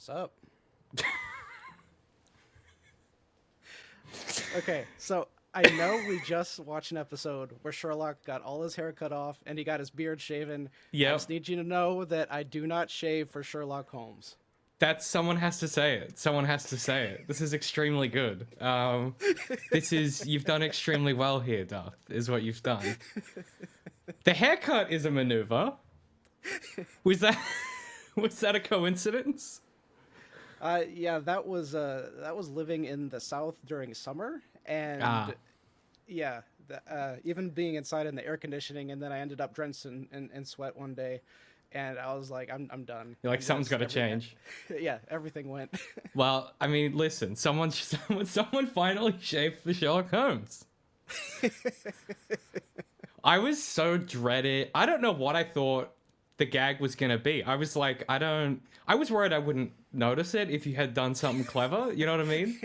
What's up? Okay, so I know we just watched an episode where Sherlock got all his hair cut off and he got his beard shaven. I Yep. just need you to know that I do not shave for Sherlock Holmes. That's someone has to say it. Someone has to say it. This is extremely good. This is you've done extremely well here, Darth. Is what you've done. The haircut is a maneuver. Was that was that a coincidence? Yeah, that was living in the South during summer, and yeah, even being inside in the air conditioning, and then I ended up drenched in sweat one day, and I was like, I'm done. You're like I'm something's got to everything- change. Yeah, everything went. Well, I mean, listen. Someone finally shaved for Sherlock Holmes. I was so dreaded. I don't know what I thought the gag was gonna be. I was like, I was worried I wouldn't notice it if you had done something clever. You know what I mean?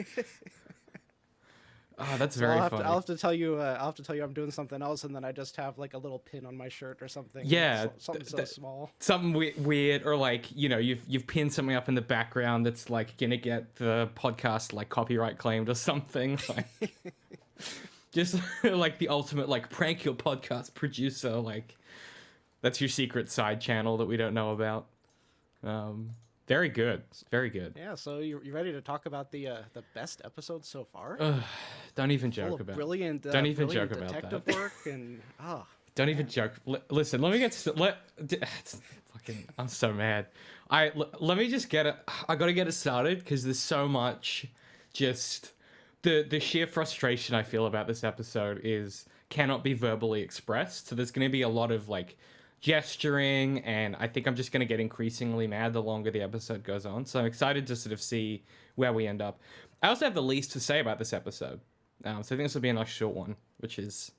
Oh, that's very funny. I'll have to tell you. I'll have to tell you I'm doing something else, and then I just have like a little pin on my shirt or something. Yeah, something so small. Something weird, or like you've pinned something up in the background that's like gonna get the podcast like copyright claimed or something. Like, just like the ultimate like prank your podcast producer. Like that's your secret side channel that we don't know about. Very good, very good. Yeah. So you ready to talk about the best episode so far? Don't even Full joke of about. brilliant. Don't even brilliant joke about detective that. work and Don't even joke. Listen, let me get fucking. I'm so mad. Let me just get it. I got to get it started because there's so much. Just the sheer frustration I feel about this episode cannot be verbally expressed. So there's going to be a lot of like gesturing, and I think I'm just going to get increasingly mad the longer the episode goes on. So I'm excited to sort of see where we end up. I also have the least to say about this episode. So I think this will be a nice short one, which is.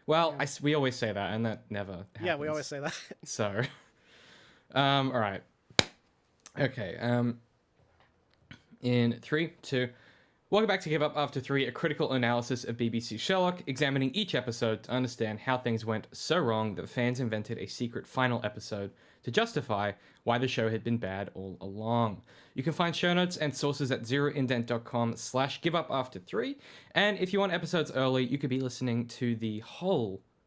Well, Yeah. we always say that, and that never happens. Yeah, we always say that. So, all right. Okay, in 3, 2... Welcome back to Give Up After 3, a critical analysis of BBC Sherlock, examining each episode to understand how things went so wrong that fans invented a secret final episode to justify why the show had been bad all along. You can find show notes and sources at zeroindent.com/giveupafter3. And if you want episodes early, you could be listening to the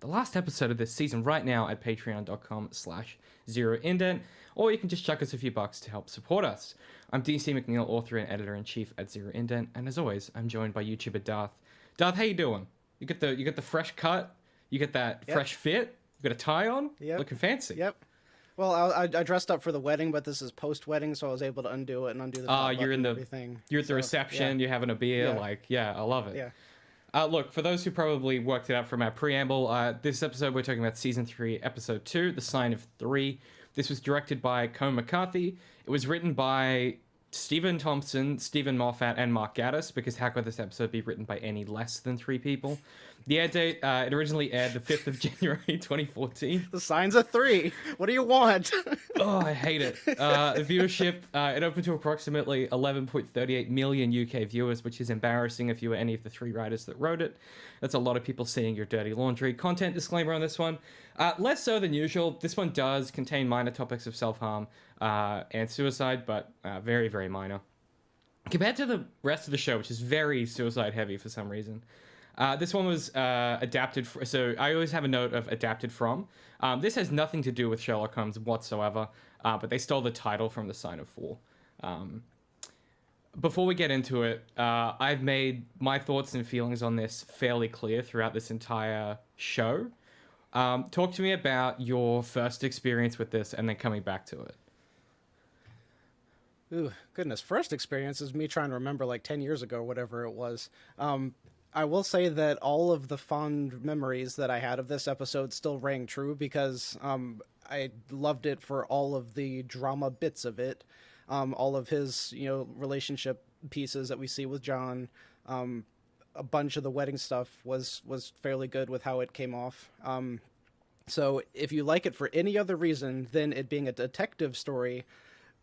last episode of this season right now at patreon.com/zeroindent, or you can just chuck us a few bucks to help support us. I'm DC McNeil, author and editor-in-chief at Zero Indent, and as always, I'm joined by YouTuber Darth. Darth, how you doing? You get the fresh cut, you get that fresh fit, you got a tie on, looking fancy. Yep. Well, I dressed up for the wedding, but this is post-wedding, so I was able to undo it and undo the top button and everything. You're at the reception, you're having a beer, I love it. Yeah. Look, for those who probably worked it out from our preamble, this episode we're talking about Season 3, Episode 2, The Sign of 3. This was directed by Colm McCarthy. It was written by Stephen Thompson, Stephen Moffat, and Mark Gatiss, because how could this episode be written by any less than 3 people? The air date, it originally aired the 5th of January 2014. The sign's a 3. What do you want? Oh, I hate it. The viewership, it opened to approximately 11.38 million UK viewers, which is embarrassing if you were any of the 3 writers that wrote it. That's a lot of people seeing your dirty laundry. Content disclaimer on this one. Less so than usual. This one does contain minor topics of self-harm and suicide, but very, very minor. Compared to the rest of the show, which is very suicide-heavy for some reason. This one was adapted, so I always have a note of adapted from. This has nothing to do with Sherlock Holmes whatsoever, but they stole the title from The Sign of 4. Before we get into it, I've made my thoughts and feelings on this fairly clear throughout this entire show. Talk to me about your first experience with this and then coming back to it. Ooh, goodness. First experience is me trying to remember like 10 years ago, whatever it was. I will say that all of the fond memories that I had of this episode still rang true because I loved it for all of the drama bits of it, all of his, relationship pieces that we see with John. A bunch of the wedding stuff was fairly good with how it came off. So if you like it for any other reason than it being a detective story,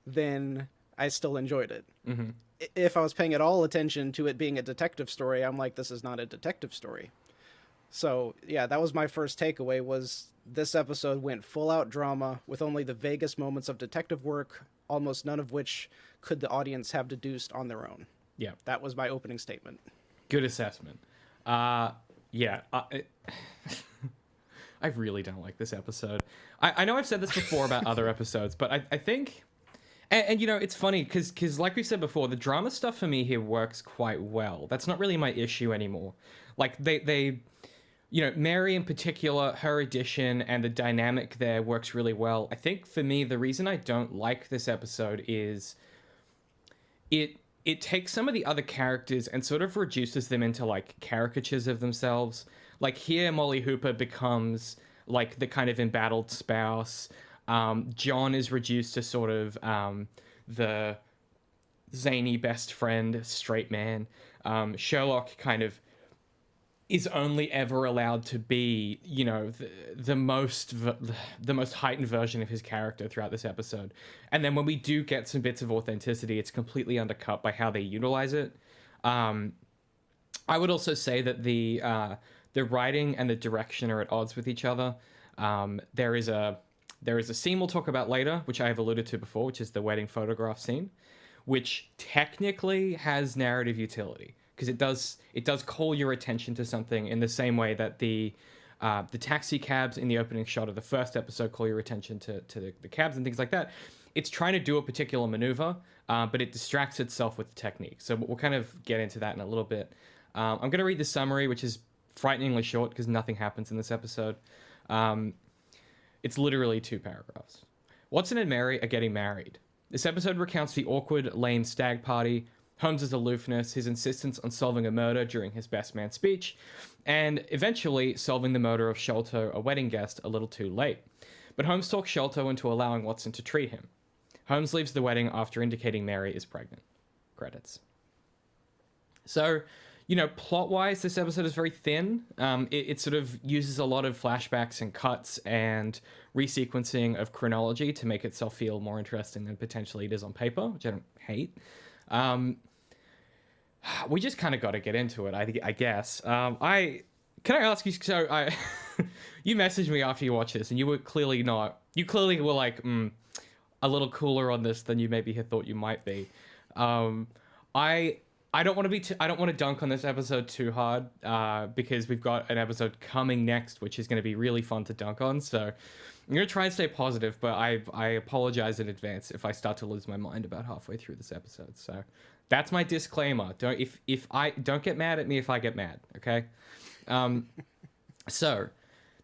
then I still enjoyed it. Mm-hmm. If I was paying at all attention to it being a detective story, I'm like, this is not a detective story. So, yeah, that was my first takeaway, was this episode went full-out drama with only the vaguest moments of detective work, almost none of which could the audience have deduced on their own. Yeah. That was my opening statement. Good assessment. Yeah. I really don't like this episode. I know I've said this before about other episodes, but I think... And you know, it's funny, because like we said before, the drama stuff for me here works quite well. That's not really my issue anymore. Like, they you know, Mary in particular, her addition and the dynamic there works really well. I think for me, the reason I don't like this episode is it takes some of the other characters and sort of reduces them into, like, caricatures of themselves. Like, here, Molly Hooper becomes, like, the kind of embattled spouse. John is reduced to sort of the zany best friend, straight man. Sherlock kind of is only ever allowed to be, you know, the most heightened version of his character throughout this episode. And then when we do get some bits of authenticity, it's completely undercut by how they utilize it. I would also say that the writing and the direction are at odds with each other. There is a scene we'll talk about later, which I have alluded to before, which is the wedding photograph scene, which technically has narrative utility, because it does call your attention to something in the same way that the taxi cabs in the opening shot of the first episode call your attention to the cabs and things like that. It's trying to do a particular maneuver, but it distracts itself with the technique. So we'll kind of get into that in a little bit. I'm going to read the summary, which is frighteningly short because nothing happens in this episode. It's literally 2 paragraphs. Watson and Mary are getting married. This episode recounts the awkward, lame stag party, Holmes's aloofness, his insistence on solving a murder during his best man speech, and eventually solving the murder of Sholto, a wedding guest, a little too late. But Holmes talks Sholto into allowing Watson to treat him. Holmes leaves the wedding after indicating Mary is pregnant. Credits. So, you know, plot-wise, this episode is very thin. It sort of uses a lot of flashbacks and cuts and resequencing of chronology to make itself feel more interesting than potentially it is on paper, which I don't hate. We just kind of got to get into it, I guess. Can I ask you, so you messaged me after you watched this, and you were clearly not, you clearly were like, a little cooler on this than you maybe had thought you might be. I don't want to dunk on this episode too hard, because we've got an episode coming next, which is going to be really fun to dunk on. So I'm going to try and stay positive, but I apologize in advance if I start to lose my mind about halfway through this episode. So that's my disclaimer. Don't get mad at me if I get mad. Okay. So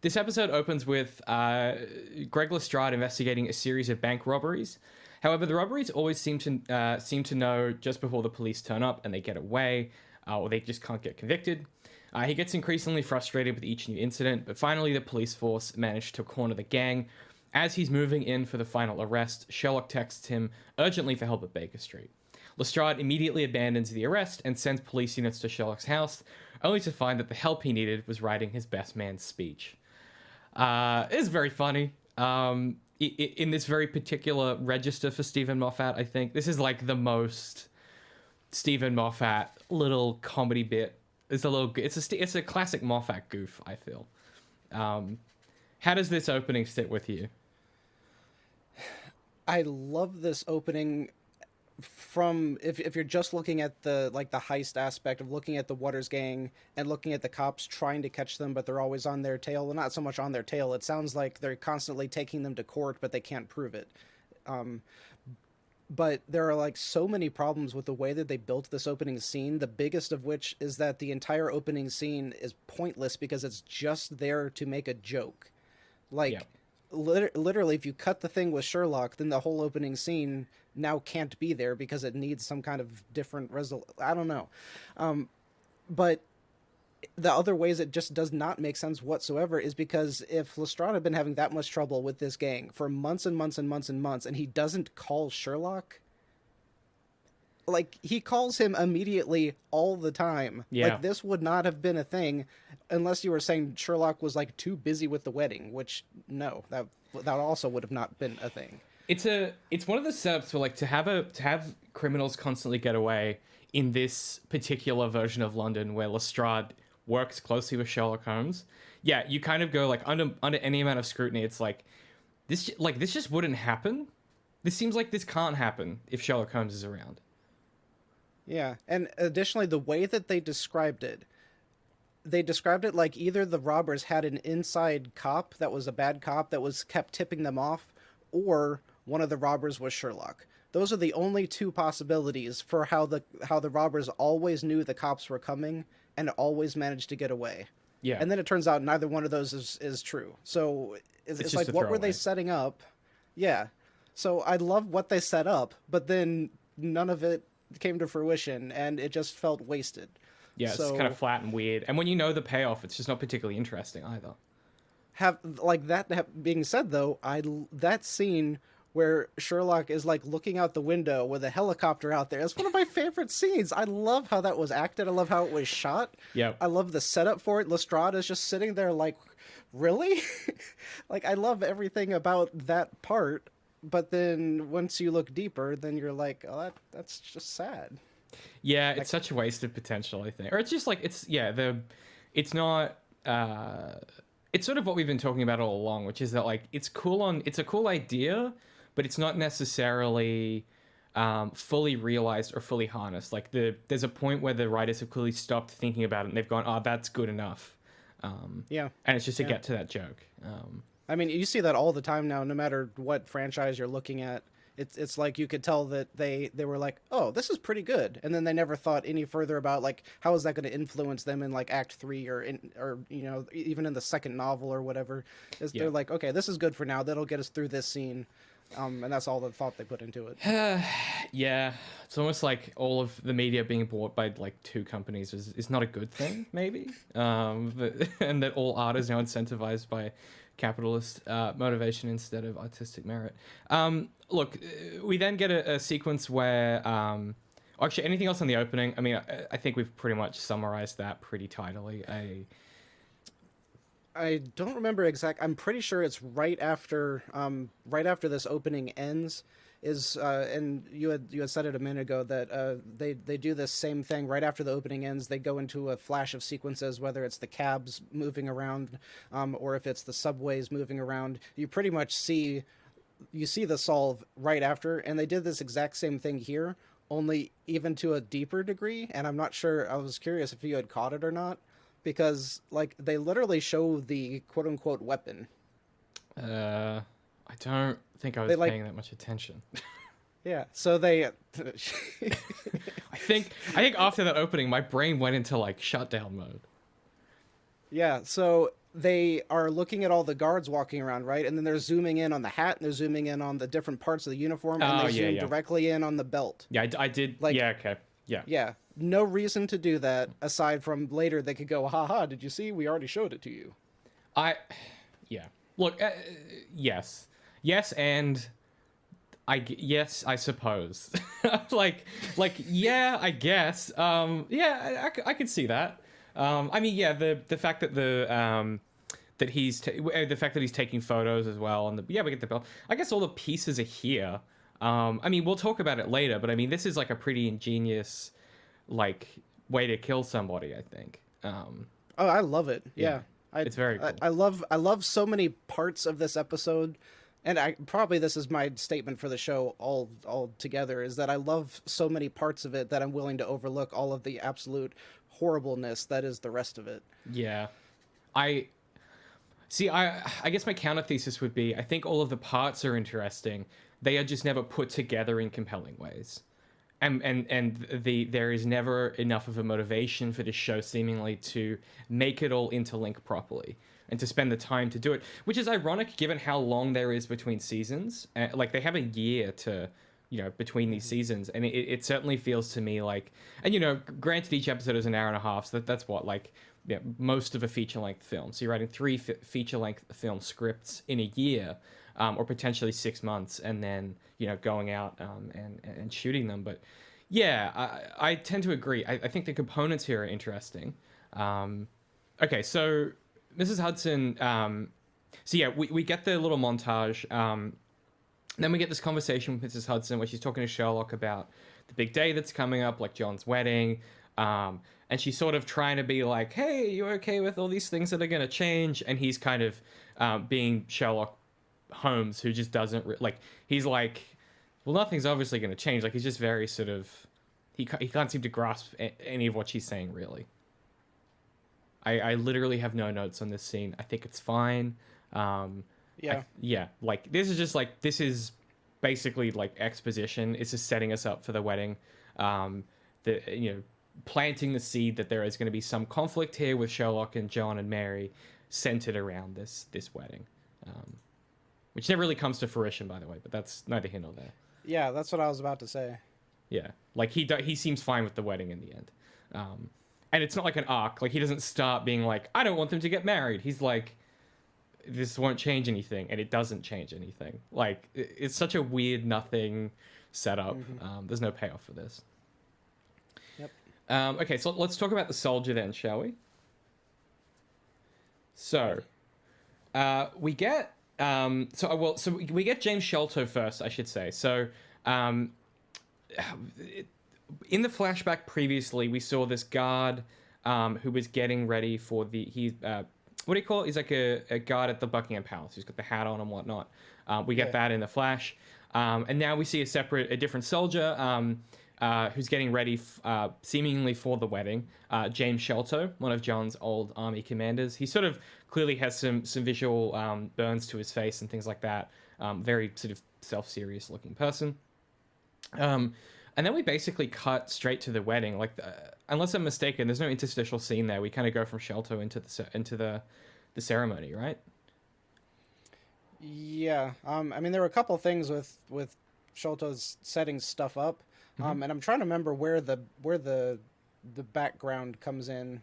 this episode opens with Greg Lestrade investigating a series of bank robberies. However, the robberies always seem to know just before the police turn up and they get away, or they just can't get convicted. He gets increasingly frustrated with each new incident, but finally the police force manage to corner the gang. As he's moving in for the final arrest, Sherlock texts him urgently for help at Baker Street. Lestrade immediately abandons the arrest and sends police units to Sherlock's house, only to find that the help he needed was writing his best man's speech. It's very funny. In this very particular register for Stephen Moffat, I think this is like the most Stephen Moffat little comedy bit. It's a classic Moffat goof, I feel. How does this opening sit with you? I love this opening from if you're just looking at the heist aspect of looking at the Waters gang and looking at the cops trying to catch them, but they're always on their tail. Well, not so much on their tail. It sounds like they're constantly taking them to court, but they can't prove it. But there are like so many problems with the way that they built this opening scene. The biggest of which is that the entire opening scene is pointless because it's just there to make a joke. Like, yeah. Literally, if you cut the thing with Sherlock, then the whole opening scene now can't be there because it needs some kind of different I don't know. But the other ways it just does not make sense whatsoever is because if Lestrade had been having that much trouble with this gang for months and months and months and months, and he doesn't call Sherlock, like, he calls him immediately all the time. Yeah. Like, this would not have been a thing unless you were saying Sherlock was, like, too busy with the wedding, which, no, that also would have not been a thing. It's one of the setups for, like, to have criminals constantly get away in this particular version of London where Lestrade works closely with Sherlock Holmes. Yeah, you kind of go, like, under any amount of scrutiny, it's like this just wouldn't happen This seems like this can't happen if Sherlock Holmes is around. Yeah, and additionally, the way that they described it like either the robbers had an inside cop that was a bad cop that was kept tipping them off, or one of the robbers was Sherlock. Those are the only two possibilities for how the robbers always knew the cops were coming and always managed to get away. Yeah. And then it turns out neither one of those is true. So it's like, just a what were throwaway. they setting up? Yeah. So I love what they set up, but then none of it came to fruition, and it just felt wasted. Yeah, So it's kind of flat and weird. And when you know the payoff, it's just not particularly interesting either. being said, though, that scene where Sherlock is like looking out the window with a helicopter out there. It's one of my favorite scenes. I love how that was acted. I love how it was shot. Yeah. I love the setup for it. Lestrade is just sitting there like, really? Like, I love everything about that part. But then once you look deeper, then you're like, oh, that's just sad. Yeah, it's such a waste of potential, I think. Or it's just like it's not it's sort of what we've been talking about all along, which is that like it's a cool idea, but it's not necessarily fully realized or fully harnessed. Like there's a point where the writers have clearly stopped thinking about it and they've gone, oh, that's good enough. Yeah. And it's just to get to that joke. I mean, you see that all the time now, no matter what franchise you're looking at. It's like you could tell that they were like, oh, this is pretty good, and then they never thought any further about like how is that going to influence them in like Act 3 or even in the second novel or whatever. They're like, okay, this is good for now. That'll get us through this scene, and that's all the thought they put into it. Yeah, it's almost like all of the media being bought by like two companies is not a good thing, maybe. And that all art is now incentivized by capitalist motivation instead of artistic merit. Look, we then get a sequence where actually anything else on the opening? I mean, I think we've pretty much summarized that pretty tidily. I don't remember exact. I'm pretty sure it's right after this opening ends. And you had said it a minute ago that they do this same thing right after the opening ends. They go into a flash of sequences, whether it's the cabs moving around, or if it's the subways moving around. You pretty much see the solve right after, and they did this exact same thing here, only even to a deeper degree. And I'm not sure. I was curious if you had caught it or not, because like they literally show the quote unquote weapon. I don't think I was paying that much attention. Yeah, so they. I think after that opening, my brain went into like shutdown mode. Yeah, so they are looking at all the guards walking around, right? And then they're zooming in on the hat, and they're zooming in on the different parts of the uniform, and they zoom directly in on the belt. Yeah, I did. Like, yeah, okay. Yeah. Yeah, no reason to do that, aside from later they could go, haha, did you see? We already showed it to you. Yeah. Look, yes, and yes, I suppose. Yeah, I guess. I could see that. I mean, yeah, the fact that that he's taking photos as well, and we get the belt. I guess all the pieces are here. I mean, we'll talk about it later, but I mean, this is like a pretty ingenious, like, way to kill somebody, I think. Oh, I love it. Yeah. It's very cool. I love so many parts of this episode, and this is my statement for the show all together, is that I love so many parts of it that I'm willing to overlook all of the absolute horribleness that is the rest of it. Yeah. I guess my counter thesis would be, I think all of the parts are interesting. They are just never put together in compelling ways. And there is never enough of a motivation for the show seemingly to make it all interlink properly and to spend the time to do it, which is ironic given how long there is between seasons. Like they have a year to, between these seasons, and it certainly feels to me like, and granted each episode is an hour and a half, so that's what, like, most of a feature-length film. So you're writing 3 feature-length film scripts in a year, or potentially 6 months, and then going out and shooting them. But yeah, I tend to agree. I think the components here are interesting. Okay, so Mrs. Hudson. So yeah, we get the little montage. Then we get this conversation with Mrs. Hudson where she's talking to Sherlock about the big day that's coming up, like John's wedding. And she's sort of trying to be like, hey, you okay with all these things that are going to change? And he's kind of being Sherlock Holmes, who just doesn't... he's like, well, nothing's obviously going to change. Like, he's just very sort of, he can't seem to grasp any of what she's saying, really. I literally have no notes on this scene. I think it's fine. Yeah. Yeah, like, this is basically, like, exposition. It's just setting us up for the wedding. Planting the seed that there is going to be some conflict here with Sherlock and John and Mary centered around this wedding. Which never really comes to fruition, by the way, but that's neither here nor there. Yeah, that's what I was about to say. Yeah, like, he seems fine with the wedding in the end. And it's not like an arc. Like, he doesn't start being like, I don't want them to get married. He's like, this won't change anything, and it doesn't change anything. Like, it's such a weird nothing setup. There's no payoff for this. Yep. Okay, so let's talk about the soldier then, shall we? So, we get we get James Sholto first, I should say. So, in the flashback previously, we saw this guard who was getting ready for what do you call it? He's like a guard at the Buckingham Palace. He's got the hat on and whatnot. We get that in the flash. And now we see a different soldier who's getting ready seemingly for the wedding. James Sholto, one of John's old army commanders. He sort of clearly has some visual burns to his face and things like that. Very sort of self-serious looking person. And then we basically cut straight to the wedding. Like, unless I'm mistaken, there's no interstitial scene there. We kind of go from Sholto into the ceremony, right? Yeah. I mean, there were a couple things with Sholto's setting stuff up, and I'm trying to remember where the background comes in,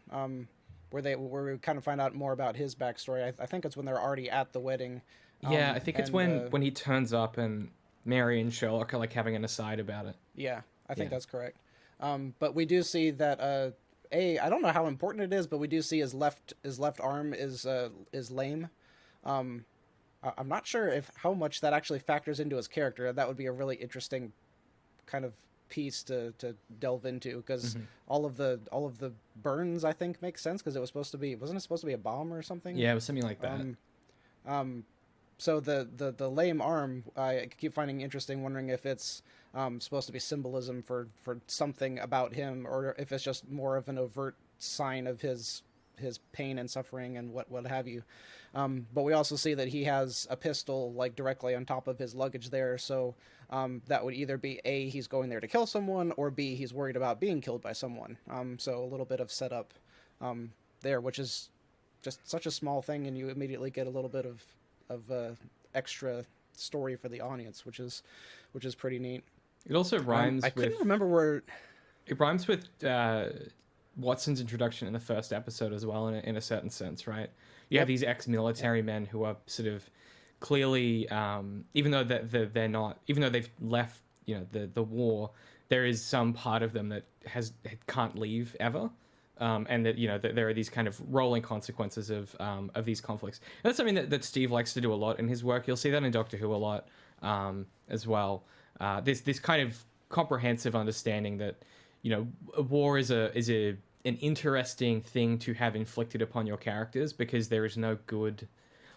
where we kind of find out more about his backstory. I think it's when they're already at the wedding. Yeah, I think it's when he turns up and Mary and Sherlock are like having an aside about it. Yeah, I think that's correct. But we do see that I don't know how important it is, but we do see his left arm is lame. I'm not sure how much that actually factors into his character. That would be a really interesting kind of piece to delve into, because all of the burns, I think, make sense, because wasn't it supposed to be a bomb or something? Yeah, it was something like that. So the lame arm, I keep finding interesting, wondering if it's supposed to be symbolism for something about him, or if it's just more of an overt sign of his pain and suffering and what have you. But we also see that he has a pistol like directly on top of his luggage there, so that would either be A, he's going there to kill someone, or B, he's worried about being killed by someone. So a little bit of setup there, which is just such a small thing, and you immediately get a little bit of extra story for the audience, which is pretty neat. It also rhymes I couldn't remember where... It rhymes with Watson's introduction in the first episode as well, in a certain sense, right? You have these ex-military men who are sort of clearly, even though they're not, even though they've left, the war, there is some part of them that can't leave ever. And that there are these kind of rolling consequences of these conflicts. And that's something that Steve likes to do a lot in his work. You'll see that in Doctor Who a lot as well. This kind of comprehensive understanding that a war is an interesting thing to have inflicted upon your characters, because there is no good,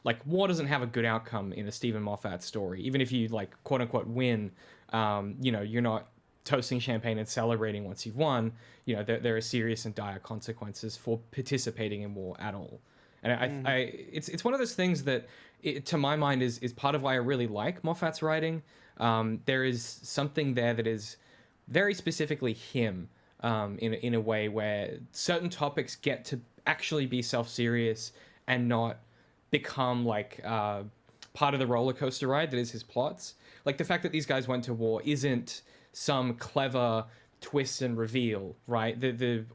like, war doesn't have a good outcome in a Stephen Moffat story. Even if you, like, quote unquote win, you're not toasting champagne and celebrating once you've won. There are serious and dire consequences for participating in war at all. And it's one of those things that, to my mind, is part of why I really like Moffat's writing. There is something there that is very specifically him, in a way where certain topics get to actually be self-serious and not become like part of the roller coaster ride that is his plots. Like, the fact that these guys went to war isn't some clever twist and reveal, right?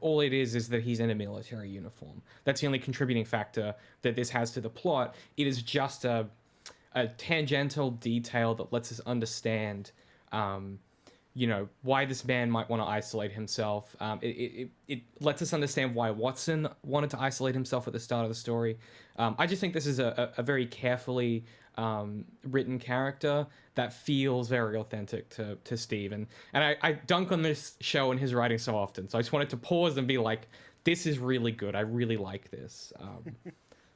All it is that he's in a military uniform. That's the only contributing factor that this has to the plot. It is just a tangential detail that lets us understand, why this man might want to isolate himself. It lets us understand why Watson wanted to isolate himself at the start of the story. I just think this is a very carefully written character that feels very authentic to Steve. And I dunk on this show and his writing so often. So I just wanted to pause and be like, this is really good. I really like this.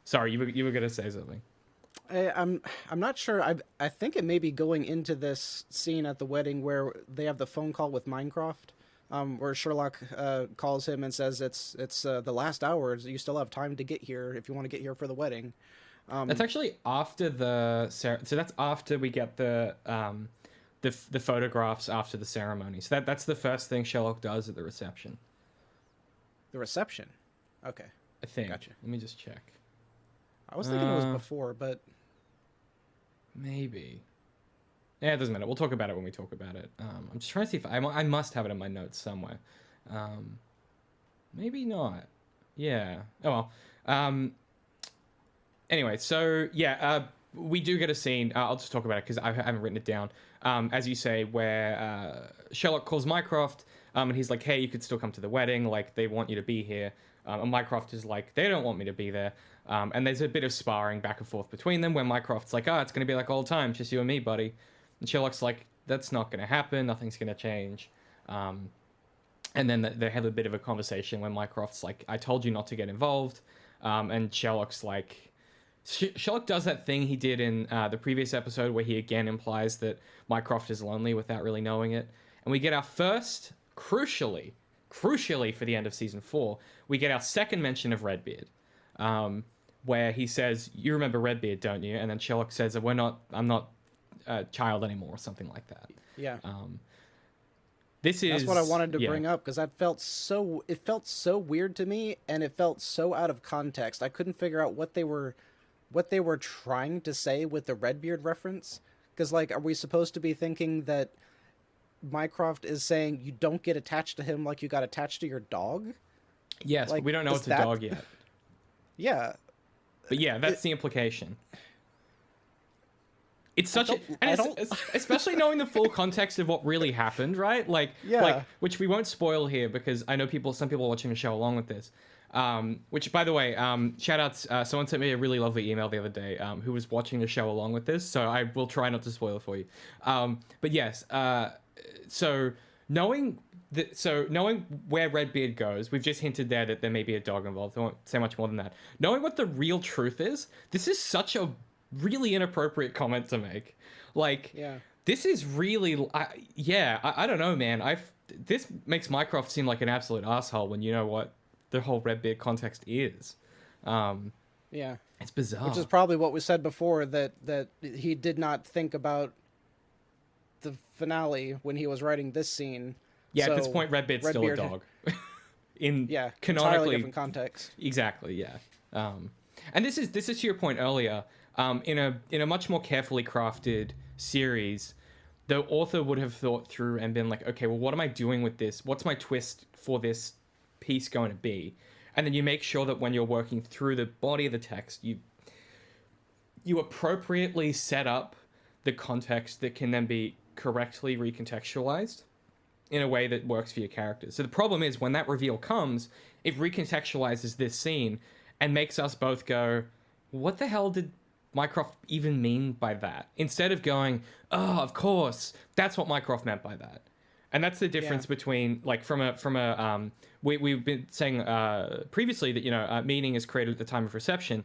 Sorry, you were going to say something. I'm not sure. I think it may be going into this scene at the wedding where they have the phone call with Minecraft, where Sherlock calls him and says it's the last hours. You still have time to get here if you want to get here for the wedding. That's actually after so that's after we get the photographs after the ceremony. So that's the first thing Sherlock does at the reception. The reception. Okay, I think. gotcha. Let me just check. I was thinking it was before, but maybe. Yeah, it doesn't matter. We'll talk about it when we talk about it. I'm just trying to see if I must have it in my notes somewhere. Maybe not. Yeah. Oh well. Anyway, so yeah, we do get a scene. I'll just talk about it because I haven't written it down. As you say, where Sherlock calls Mycroft, and he's like, "Hey, you could still come to the wedding. Like, they want you to be here." And Mycroft is like, "They don't want me to be there." And there's a bit of sparring back and forth between them, where Mycroft's like, "Oh, it's gonna be like old times, just you and me, buddy." And Sherlock's like, "That's not gonna happen. Nothing's gonna change." And then they have a bit of a conversation where Mycroft's like, "I told you not to get involved," and Sherlock's like. Sherlock does that thing he did in the previous episode where he again implies that Mycroft is lonely without really knowing it. And we get our first, crucially for the end of season 4, we get our second mention of Redbeard, where he says, "You remember Redbeard, don't you?" And then Sherlock says, I'm not a child anymore," or something like that. yeah. That's what I wanted to bring up because it felt so weird to me, and it felt so out of context. I couldn't figure out what they were trying to say with the Redbeard reference. Because, like, are we supposed to be thinking that Mycroft is saying you don't get attached to him like you got attached to your dog? Yes, like, but we don't know it's a dog yet. Yeah. But yeah, that's the implication. It's such especially knowing the full context of what really happened, right? Like, which we won't spoil here because I know some people are watching the show along with this. Which, by the way, shout outs. Someone sent me a really lovely email the other day who was watching the show along with this, so I will try not to spoil it for you. But yes, so knowing where Redbeard goes, we've just hinted there that there may be a dog involved. I won't say much more than that. Knowing what the real truth is, this is such a really inappropriate comment to make. Like, this is really, I don't know, man. This makes Mycroft seem like an absolute asshole when you know what the whole Redbeard context is. It's bizarre. Which is probably what we said before, that he did not think about the finale when he was writing this scene. Yeah, so at this point, Redbeard's still a dog. Canonically, entirely different context. Exactly, yeah. And this is to your point earlier. In a much more carefully crafted series, the author would have thought through and been like, okay, well, what am I doing with this? What's my twist for this piece going to be? And then you make sure that when you're working through the body of the text, you appropriately set up the context that can then be correctly recontextualized in a way that works for your characters. So the problem is when that reveal comes, it recontextualizes this scene and makes us both go, what the hell did Mycroft even mean by that? Instead of going, oh, of course, that's what Mycroft meant by that. And that's the difference between, like, we've been saying previously that, meaning is created at the time of reception.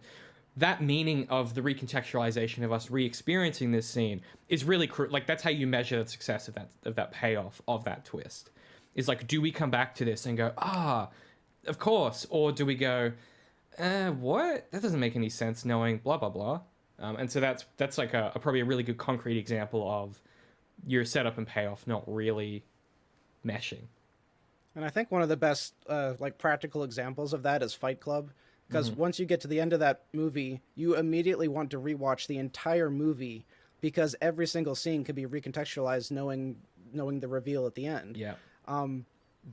That meaning of the recontextualization of us re-experiencing this scene is really like, that's how you measure the success of that payoff of that twist. Is like, do we come back to this and go, of course, or do we go, what? That doesn't make any sense knowing blah blah blah. And so that's like probably a really good concrete example of your setup and payoff not really meshing. And I think one of the best like practical examples of that is Fight Club. Because once you get to the end of that movie, you immediately want to rewatch the entire movie because every single scene can be recontextualized knowing the reveal at the end. Yeah.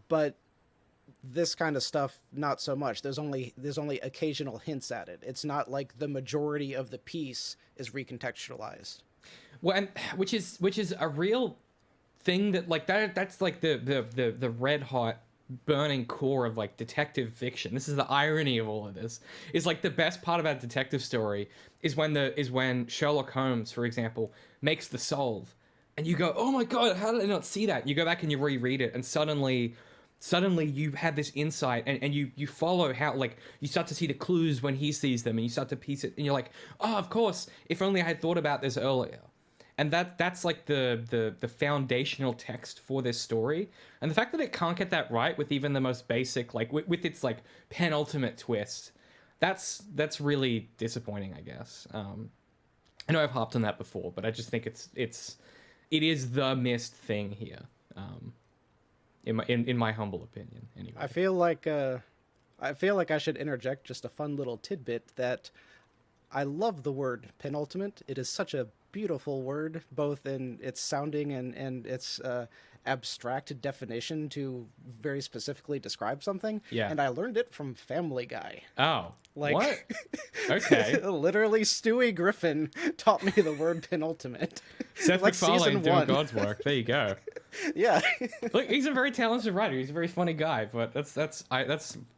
But this kind of stuff, not so much. There's only occasional hints at it. It's not like the majority of the piece is recontextualized. Well, and which is a real thing that, like, that's like the red hot burning core of, like, detective fiction. This is the irony of all of this. Is like the best part about a detective story is when Sherlock Holmes, for example, makes the solve, and you go, oh my god, how did I not see that? You go back and you reread it, and suddenly suddenly you had this insight, and you follow how, like, you start to see the clues when he sees them, and you start to piece it, and you're like, oh, of course, if only I had thought about this earlier. And that's like the foundational text for this story. And the fact that it can't get that right with even the most basic, like with its like penultimate twist, that's really disappointing, I guess. I know I've harped on that before, but I just think it is the missed thing here. In my humble opinion, anyway. I feel like I should interject just a fun little tidbit that I love the word penultimate. It is such a beautiful word, both in its sounding and its abstract definition to very specifically describe something. Yeah. And I learned it from Family Guy. Oh, Like, what? Okay. Literally, Stewie Griffin taught me the word penultimate. Seth Like MacFarlane season doing 1. God's work. There you go. Yeah. Look, he's a very talented writer. He's a very funny guy, but that's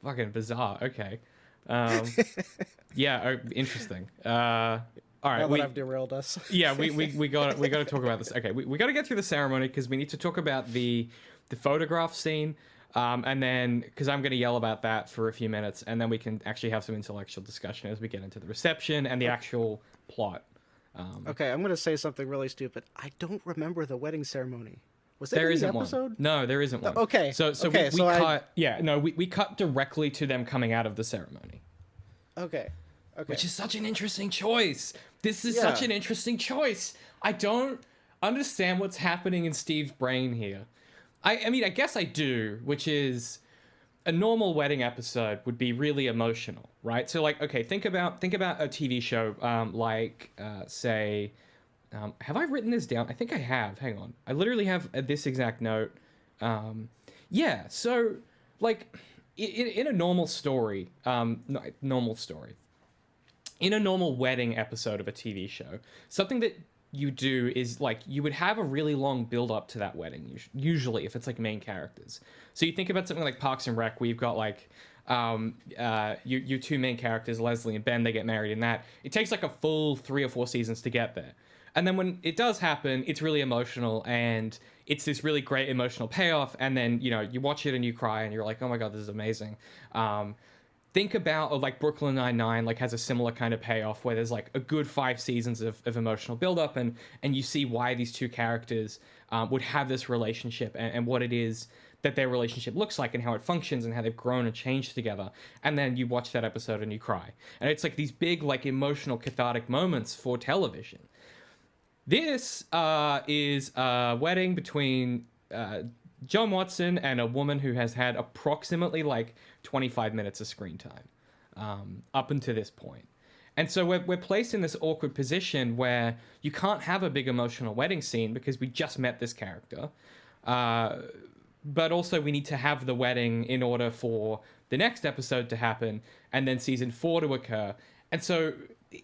fucking bizarre. Okay. Yeah, interesting. All right, Now that I've derailed us. yeah, we got to talk about this. Okay, we got to get through the ceremony because we need to talk about the photograph scene, and then because I'm going to yell about that for a few minutes, and then we can actually have some intellectual discussion as we get into the reception and the actual plot. Okay, I'm going to say something really stupid. I don't remember the wedding ceremony. Was There in isn't the episode? one. No, there isn't one. Okay. So Okay, we so cut. Yeah, no, we cut directly to them coming out of the ceremony. Okay. Okay. Which is such an interesting choice. This is Yeah. such an interesting choice. I don't understand what's happening in Steve's brain here. I mean, I guess I do, which is a normal wedding episode would be really emotional, right? So, like, okay, think about a TV show, say, have I written this down? I think I have. Hang on, I literally have this exact note. Yeah, so like in a normal story, in a normal wedding episode of a TV show, something that you do is like you would have a really long build up to that wedding, usually if it's like main characters. So you think about something like Parks and Rec, where you've got like your two main characters, Leslie and Ben, they get married in that. It takes like a full 3 or 4 seasons to get there. And then when it does happen, it's really emotional and it's this really great emotional payoff. And then, you know, you watch it and you cry and you're like, oh my God, this is amazing. Think about like Brooklyn Nine-Nine, like has a similar kind of payoff where there's like a good 5 seasons of emotional buildup and you see why these two characters would have this relationship and what it is that their relationship looks like and how it functions and how they've grown and changed together. And then you watch that episode and you cry. And it's like these big like emotional cathartic moments for television. This is a wedding between John Watson and a woman who has had approximately like 25 minutes of screen time up until this point. And so we're placed in this awkward position where you can't have a big emotional wedding scene because we just met this character. But also we need to have the wedding in order for the next episode to happen and then season 4 to occur. And so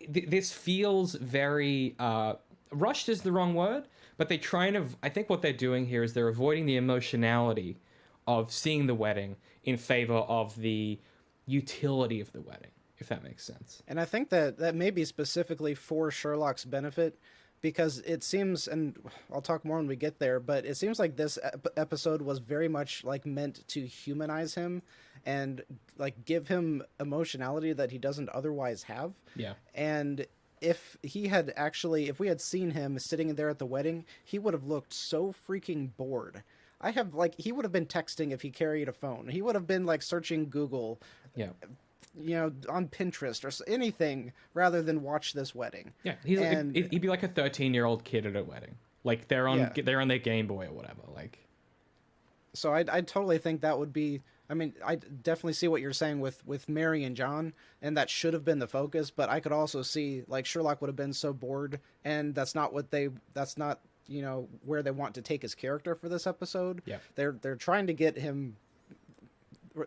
this feels very... rushed is the wrong word, but I think what they're doing here is they're avoiding the emotionality of seeing the wedding in favor of the utility of the wedding, if that makes sense. And I think that may be specifically for Sherlock's benefit, because it seems, and I'll talk more when we get there, but it seems like this episode was very much like meant to humanize him and like give him emotionality that he doesn't otherwise have. Yeah. And if we had seen him sitting there at the wedding, he would have looked so freaking bored. He would have been texting if he carried a phone. He would have been like searching Google, Yeah. you know, on Pinterest or anything rather than watch this wedding. Yeah. He'd be like a 13-year-old kid at a wedding. Like they're on their Game Boy or whatever. Like, so I totally think that would be. I mean, I definitely see what you're saying with Mary and John, and that should have been the focus. But I could also see like Sherlock would have been so bored, and that's not you know where they want to take his character for this episode. Yeah, they're trying to get him.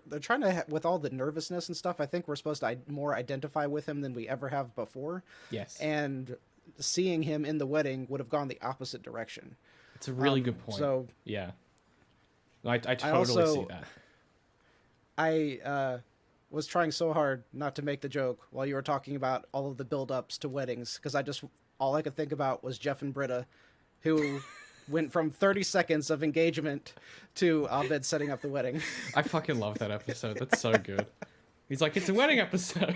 They're trying to with all the nervousness and stuff. I think we're supposed to more identify with him than we ever have before. Yes, and seeing him in the wedding would have gone the opposite direction. It's a really good point. So yeah, I totally see that. I was trying so hard not to make the joke while you were talking about all of the build-ups to weddings, because all I could think about was Jeff and Britta, who went from 30 seconds of engagement to Abed setting up the wedding. I fucking love that episode. That's so good. He's like, it's a wedding episode.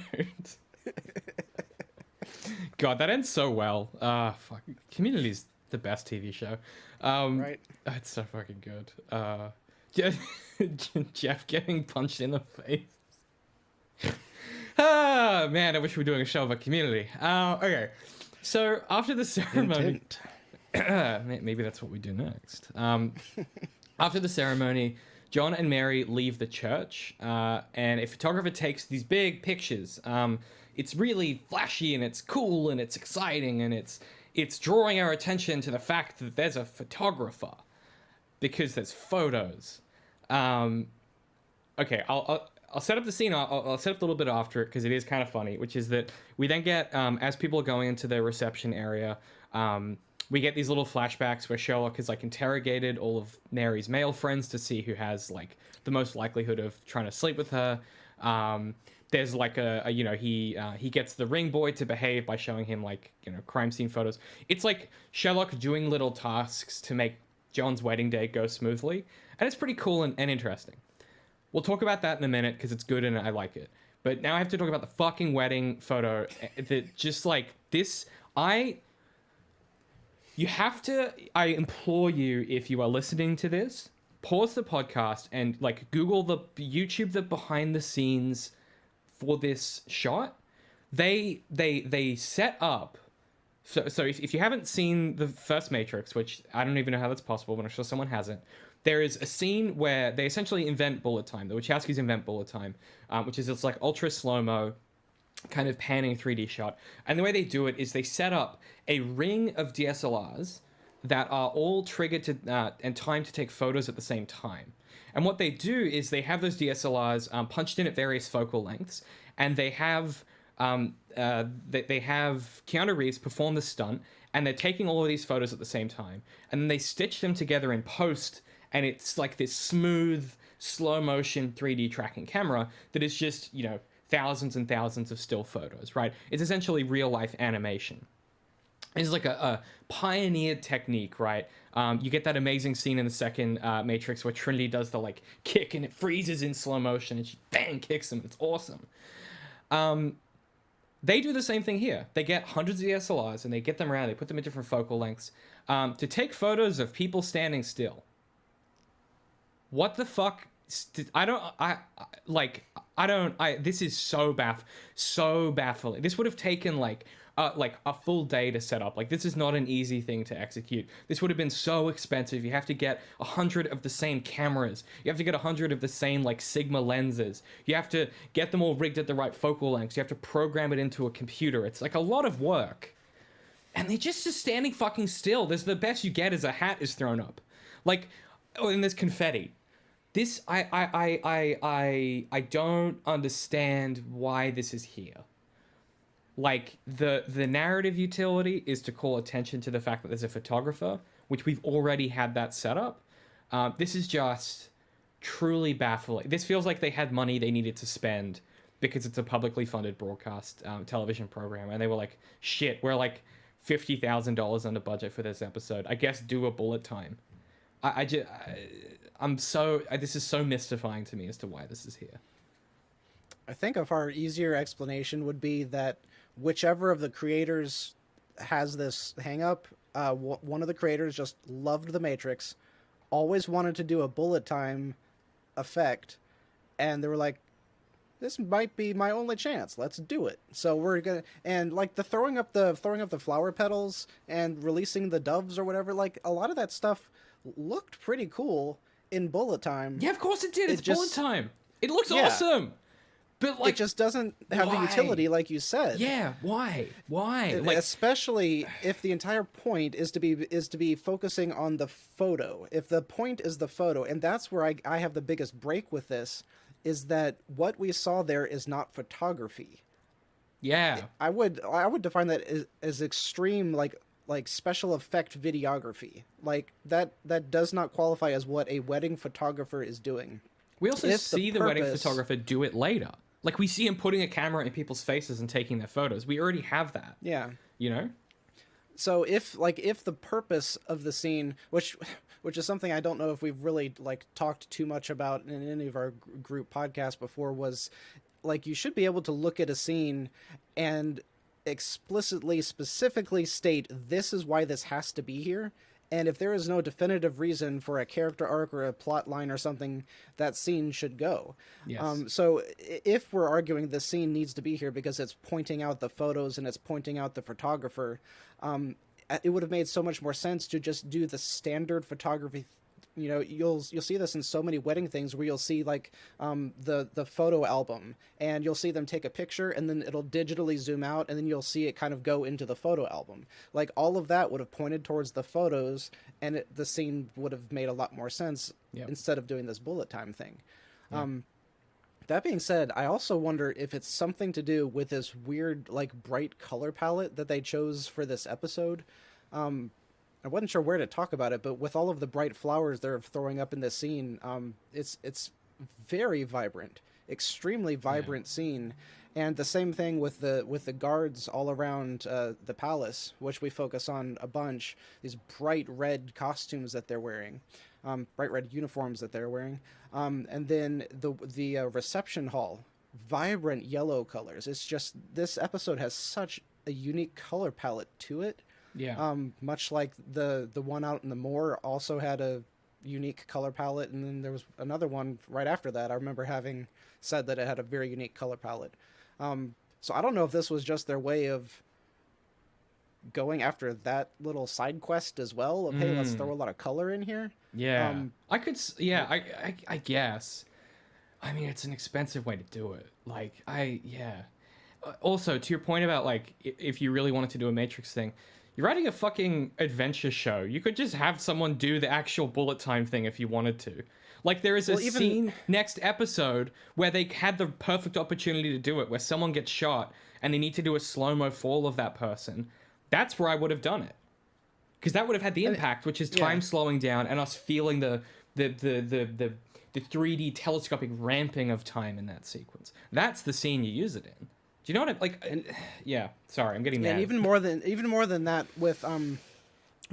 God, that ends so well. Fuck. Community's the best TV show. Right. It's so fucking good. Jeff getting punched in the face. Ah, man, I wish we were doing a show about Community. Okay. So after the ceremony, maybe that's what we do next. After the ceremony, John and Mary leave the church, and a photographer takes these big pictures. It's really flashy and it's cool and it's exciting and it's drawing our attention to the fact that there's a photographer because there's photos. Okay, I'll set up the scene. I'll set up a little bit after it because it is kind of funny, which is that we then get, as people are going into the reception area, we get these little flashbacks where Sherlock has like interrogated all of Mary's male friends to see who has like the most likelihood of trying to sleep with her. There's like he gets the ring boy to behave by showing him like, crime scene photos. It's like Sherlock doing little tasks to make John's wedding day go smoothly. And it's pretty cool and interesting. We'll talk about that in a minute because it's good and I like it. But now I have to talk about the fucking wedding photo that just like this, I implore you, if you are listening to this, pause the podcast and like Google YouTube the behind the scenes for this shot. They set up. So if you haven't seen the first Matrix, which I don't even know how that's possible, but I'm sure someone hasn't, there is a scene where they essentially invent bullet time. The Wachowskis invent bullet time, which is this like ultra slow-mo kind of panning 3D shot. And the way they do it is they set up a ring of DSLRs that are all triggered to and timed to take photos at the same time. And what they do is they have those DSLRs punched in at various focal lengths, and they have Keanu Reeves perform the stunt, and they're taking all of these photos at the same time, and then they stitch them together in post, and it's like this smooth, slow motion 3D tracking camera that is just, thousands and thousands of still photos, right? It's essentially real life animation. It's like a pioneered technique, right? You get that amazing scene in the second Matrix where Trinity does the like kick and it freezes in slow motion and she bang kicks him. It's awesome. They do the same thing here. They get hundreds of DSLRs and they get them around. They put them at different focal lengths to take photos of people standing still. What the fuck? This is so baffling. This would have taken like a full day to set up. Like, this is not an easy thing to execute. This would have been so expensive. You have to get 100 of the same cameras. You have to get 100 of the same like Sigma lenses. You have to get them all rigged at the right focal lengths. You have to program it into a computer. It's like a lot of work. And they just standing fucking still. There's the best you get is a hat is thrown up. Like, oh, and there's confetti. This, I don't understand why this is here. Like, the narrative utility is to call attention to the fact that there's a photographer, which we've already had that set up. This is just truly baffling. This feels like they had money they needed to spend because it's a publicly funded broadcast television program. And they were like, shit, we're like $50,000 under budget for this episode. I guess do a bullet time. This is so mystifying to me as to why this is here. I think a far easier explanation would be that whichever of the creators has this hang up, one of the creators just loved The Matrix, always wanted to do a bullet time effect, and they were like, this might be my only chance. Let's do it. So we're gonna, and like the throwing up the flower petals and releasing the doves or whatever, like a lot of that stuff looked pretty cool in bullet time. Yeah, of course it did. It's bullet time. It looks awesome. But like, it just doesn't have the utility, like you said. Yeah, why? Like, especially if the entire point is to be focusing on the photo. If the point is the photo, and that's where I have the biggest break with this, is that what we saw there is not photography. Yeah, I would define that as extreme, like special effect videography. Like that does not qualify as what a wedding photographer is doing. We also see the wedding photographer do it later. Like, we see him putting a camera in people's faces and taking their photos. We already have that. Yeah. So if the purpose of the scene, which is something I don't know if we've really like talked too much about in any of our group podcasts before, was like you should be able to look at a scene and explicitly, specifically state this is why this has to be here. And if there is no definitive reason for a character arc or a plot line or something, that scene should go. Yes. So if we're arguing this scene needs to be here because it's pointing out the photos and it's pointing out the photographer, it would have made so much more sense to just do the standard photography. You know, you'll see this in so many wedding things where you'll see like the photo album, and you'll see them take a picture and then it'll digitally zoom out and then you'll see it kind of go into the photo album. Like all of that would have pointed towards the photos, and the scene would have made a lot more sense. Yep. Instead of doing this bullet time thing. Yep. That being said, I also wonder if it's something to do with this weird like bright color palette that they chose for this episode. I wasn't sure where to talk about it, but with all of the bright flowers they're throwing up in this scene, it's very vibrant, extremely vibrant scene, and the same thing with the guards all around the palace, which we focus on a bunch. These bright red costumes that they're wearing, bright red uniforms that they're wearing, and then the reception hall, vibrant yellow colors. It's just this episode has such a unique color palette to it. Yeah. Much like the one out in the moor also had a unique color palette, and then there was another one right after that. I remember having said that it had a very unique color palette. So I don't know if this was just their way of going after that little side quest as well of hey, let's throw a lot of color in here. Yeah. I guess. I mean, it's an expensive way to do it. Like, also, to your point about like if you really wanted to do a Matrix thing, you're writing a fucking adventure show. You could just have someone do the actual bullet time thing if you wanted to. Like, there is a scene next episode where they had the perfect opportunity to do it, where someone gets shot and they need to do a slow-mo fall of that person. That's where I would have done it. Because that would have had the impact, which is time slowing down and us feeling the 3D telescopic ramping of time in that sequence. That's the scene you use it in. Do you know what I like? Yeah, sorry, I'm getting mad. And even more than that, with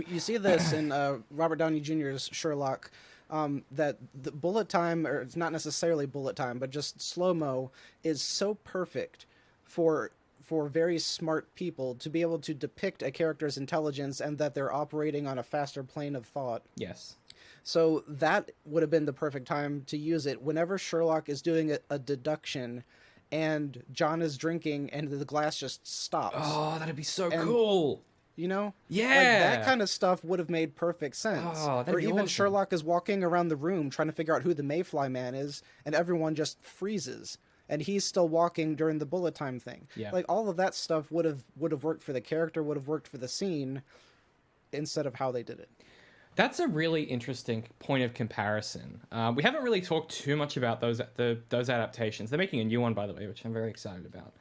you see this in Robert Downey Jr.'s Sherlock, that the bullet time, or it's not necessarily bullet time, but just slow mo, is so perfect for very smart people to be able to depict a character's intelligence and that they're operating on a faster plane of thought. Yes. So that would have been the perfect time to use it whenever Sherlock is doing a deduction. And John is drinking, and the glass just stops. Oh, that'd be so cool. You know? Yeah. Like, that kind of stuff would have made perfect sense. Oh, that'd or be even awesome. Sherlock is walking around the room trying to figure out who the Mayfly man is, and everyone just freezes. And he's still walking during the bullet time thing. Yeah. Like, all of that stuff would have worked for the character, would have worked for the scene, instead of how they did it. That's a really interesting point of comparison. We haven't really talked too much about those adaptations. They're making a new one, by the way, which I'm very excited about.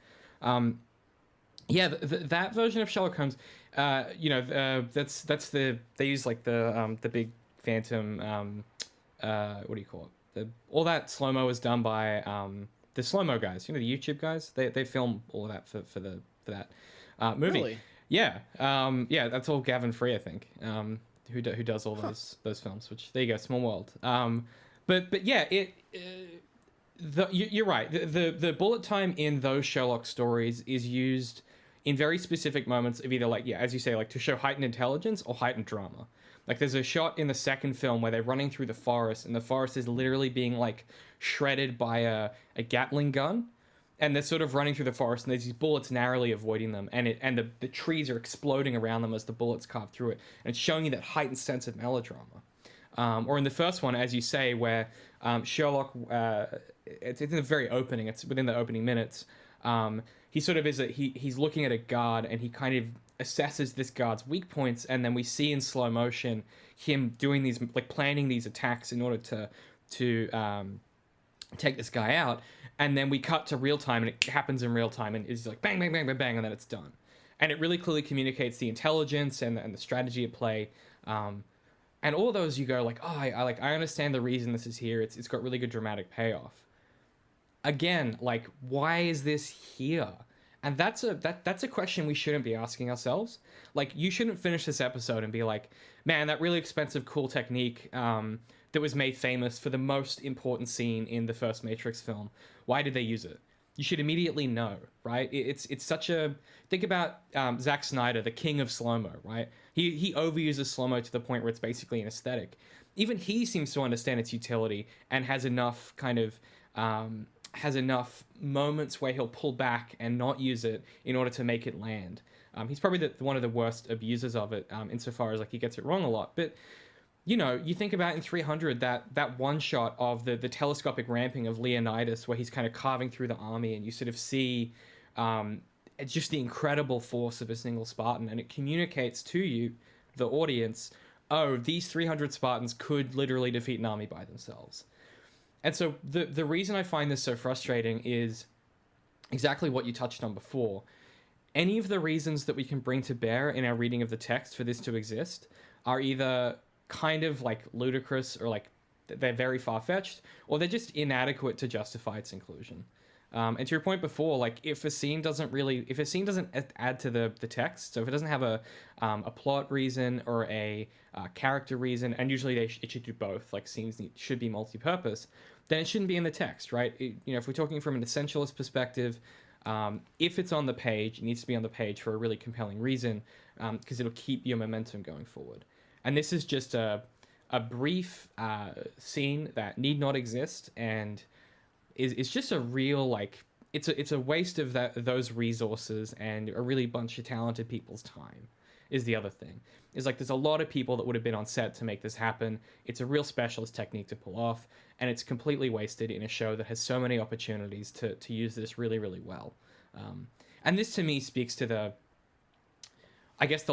That version of Sherlock Holmes, they use like the big phantom. What do you call it? All that slow mo is done by the slow mo guys. You know, the YouTube guys. They film all of that for that movie. Really? Yeah. That's all Gavin Free, I think. Who does all those films? Which there you go, small world. But yeah, you're right. The bullet time in those Sherlock stories is used in very specific moments of either like as you say, like to show heightened intelligence or heightened drama. Like there's a shot in the second film where they're running through the forest and the forest is literally being like shredded by a Gatling gun. And they're sort of running through the forest, and there's these bullets narrowly avoiding them, and the trees are exploding around them as the bullets carve through it, and it's showing you that heightened sense of melodrama. Or in the first one, as you say, where Sherlock, it's in the very opening, it's within the opening minutes. He sort of he's looking at a guard, and he kind of assesses this guard's weak points, and then we see in slow motion him doing these, like planning these attacks in order to take this guy out. And then we cut to real time, and it happens in real time, and it's like bang, bang, bang, bang, bang, and then it's done. And it really clearly communicates the intelligence and the strategy at play. And all of those, you go like, oh, I understand the reason this is here. It's got really good dramatic payoff. Again, like, why is this here? And that's a question we shouldn't be asking ourselves. Like, you shouldn't finish this episode and be like, man, that really expensive, cool technique that was made famous for the most important scene in the first Matrix film. Why did they use it? You should immediately know, right? It's such a... Think about Zack Snyder, the king of slow-mo, right? He overuses slow-mo to the point where it's basically an aesthetic. Even he seems to understand its utility and has enough kind of... has enough moments where he'll pull back and not use it in order to make it land. He's probably one of the worst abusers of it, insofar as like he gets it wrong a lot. But you know, you think about in 300 that one shot of the telescopic ramping of Leonidas, where he's kind of carving through the army, and you sort of see just the incredible force of a single Spartan, and it communicates to you, the audience, oh, these 300 Spartans could literally defeat an army by themselves. And so the reason I find this so frustrating is exactly what you touched on before. Any of the reasons that we can bring to bear in our reading of the text for this to exist are either kind of like ludicrous, or like they're very far-fetched, or they're just inadequate to justify its inclusion. And to your point before, like if a scene doesn't add to the text, so if it doesn't have a plot reason or a character reason, and usually it should do both, like scenes should be multi-purpose, then it shouldn't be in the text, right? If we're talking from an essentialist perspective, if it's on the page, it needs to be on the page for a really compelling reason, because it'll keep your momentum going forward. And this is just a brief scene that need not exist, and is just a real, like, it's a waste of those resources and a really bunch of talented people's time, is the other thing. Is like there's a lot of people that would have been on set to make this happen. It's a real specialist technique to pull off, and it's completely wasted in a show that has so many opportunities to use this really, really well. And this to me speaks to the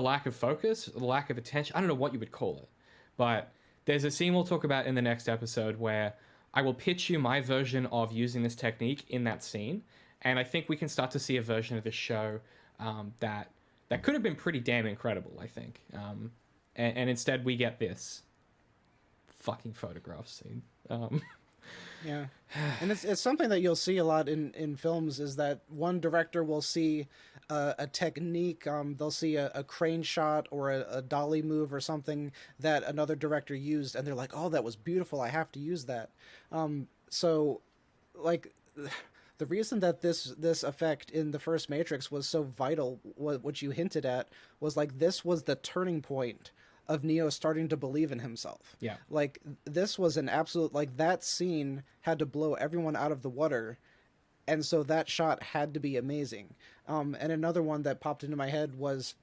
lack of focus, the lack of attention. I don't know what you would call it, but there's a scene we'll talk about in the next episode where I will pitch you my version of using this technique in that scene, and I think we can start to see a version of the show that could have been pretty damn incredible, I think. And instead we get this fucking photograph scene. Yeah, and it's something that you'll see a lot in films, is that one director will see a technique, they'll see a crane shot or a dolly move or something that another director used, and they're like, oh, that was beautiful, I have to use that. So, like, the reason that this effect in the first Matrix was so vital, what you hinted at, was like this was the turning point of Neo starting to believe in himself. Yeah. Like, this was an absolute, like, that scene had to blow everyone out of the water, and so that shot had to be amazing. And another one that popped into my head was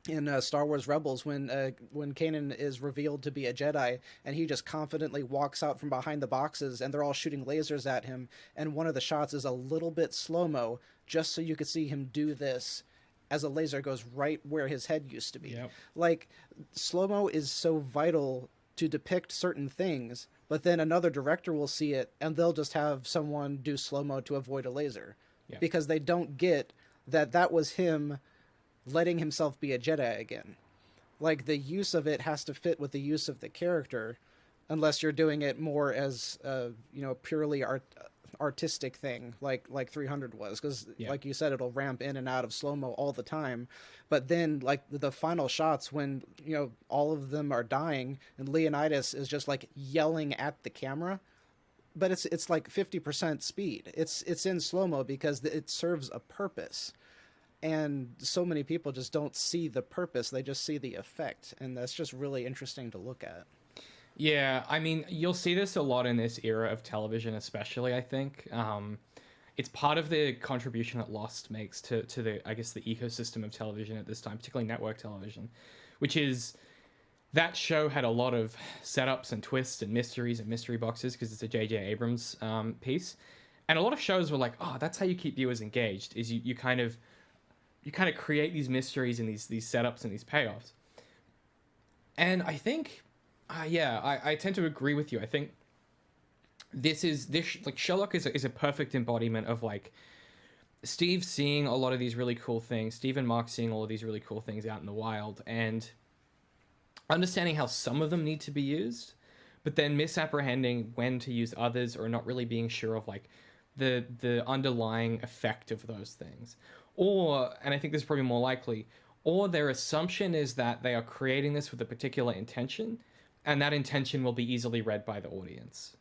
in Star Wars Rebels, when Kanan is revealed to be a Jedi, and he just confidently walks out from behind the boxes, and they're all shooting lasers at him, and one of the shots is a little bit slow-mo, just so you could see him do this as a laser goes right where his head used to be. Yep. Like, slow-mo is so vital to depict certain things, but then another director will see it, and they'll just have someone do slow-mo to avoid a laser. Yeah. Because they don't get that was him letting himself be a Jedi again. Like, the use of it has to fit with the use of the character, unless you're doing it more as purely artistic thing, like 300 was, because like you said, it'll ramp in and out of slow-mo all the time. But then, like, the final shots when all of them are dying and Leonidas is just like yelling at the camera, but it's like 50% speed. It's in slow-mo because it serves a purpose. And so many people just don't see the purpose, they just see the effect, and that's just really interesting to look at. Yeah, I mean, you'll see this a lot in this era of television, especially, I think. It's part of the contribution that Lost makes to the, I guess, the ecosystem of television at this time, particularly network television, which is that show had a lot of setups and twists and mysteries and mystery boxes because it's a J.J. Abrams piece. And a lot of shows were like, oh, that's how you keep viewers engaged, is you kind of create these mysteries and these setups and these payoffs. And I think... I tend to agree with you. I think Sherlock is a perfect embodiment of, like, Steve seeing a lot of these really cool things, Steve and Mark seeing all of these really cool things out in the wild, and understanding how some of them need to be used, but then misapprehending when to use others, or not really being sure of, like, the underlying effect of those things. Or, and I think this is probably more likely, or their assumption is that they are creating this with a particular intention, and that intention will be easily read by the audience.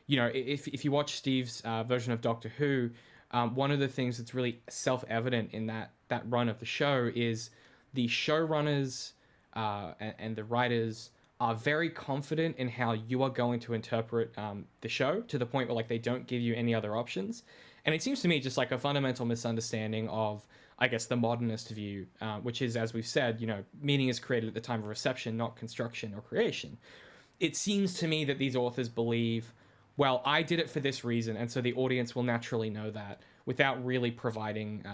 If you watch Steve's version of Doctor Who, one of the things that's really self-evident in that run of the show is the showrunners and the writers are very confident in how you are going to interpret the show, to the point where like they don't give you any other options. And it seems to me just like a fundamental misunderstanding of, I guess, the modernist view, which is, as we've said, meaning is created at the time of reception, not construction or creation. It seems to me that these authors believe, well, I did it for this reason, and so the audience will naturally know that, without really providing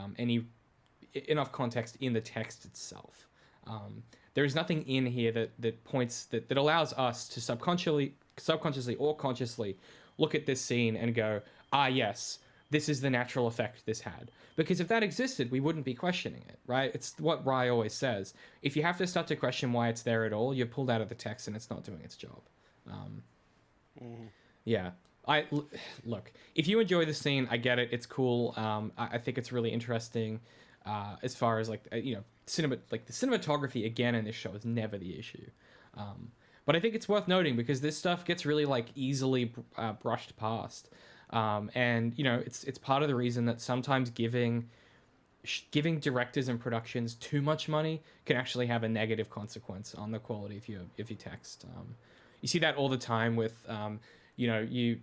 enough context in the text itself. There is nothing in here that points that allows us to subconsciously or consciously look at this scene and go, yes, this is the natural effect this had. Because if that existed, we wouldn't be questioning it, right? It's what Rye always says. If you have to start to question why it's there at all, you're pulled out of the text and it's not doing its job. Yeah. Look, if you enjoy the scene, I get it. It's cool. I think it's really interesting. As far as the cinematography again in this show is never the issue. But I think it's worth noting because this stuff gets really easily brushed past. And it's part of the reason that sometimes giving directors and productions too much money can actually have a negative consequence on the quality of your text. You see that all the time with you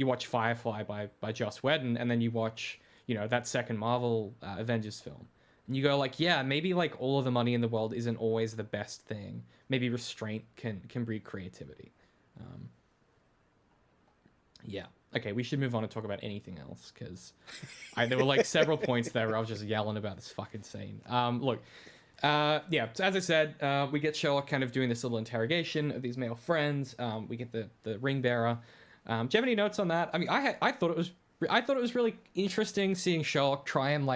watch Firefly by Joss Whedon, and then you watch that second Marvel Avengers film, and you go yeah, maybe all of the money in the world isn't always the best thing. Maybe restraint can breed creativity. Yeah. Okay, we should move on and talk about anything else, because there were several points there where I was just yelling about this fucking scene. So as I said, we get Sherlock kind of doing this little interrogation of these male friends. We get the ring bearer. Do you have any notes on that? I mean, I thought it was really interesting seeing Sherlock try and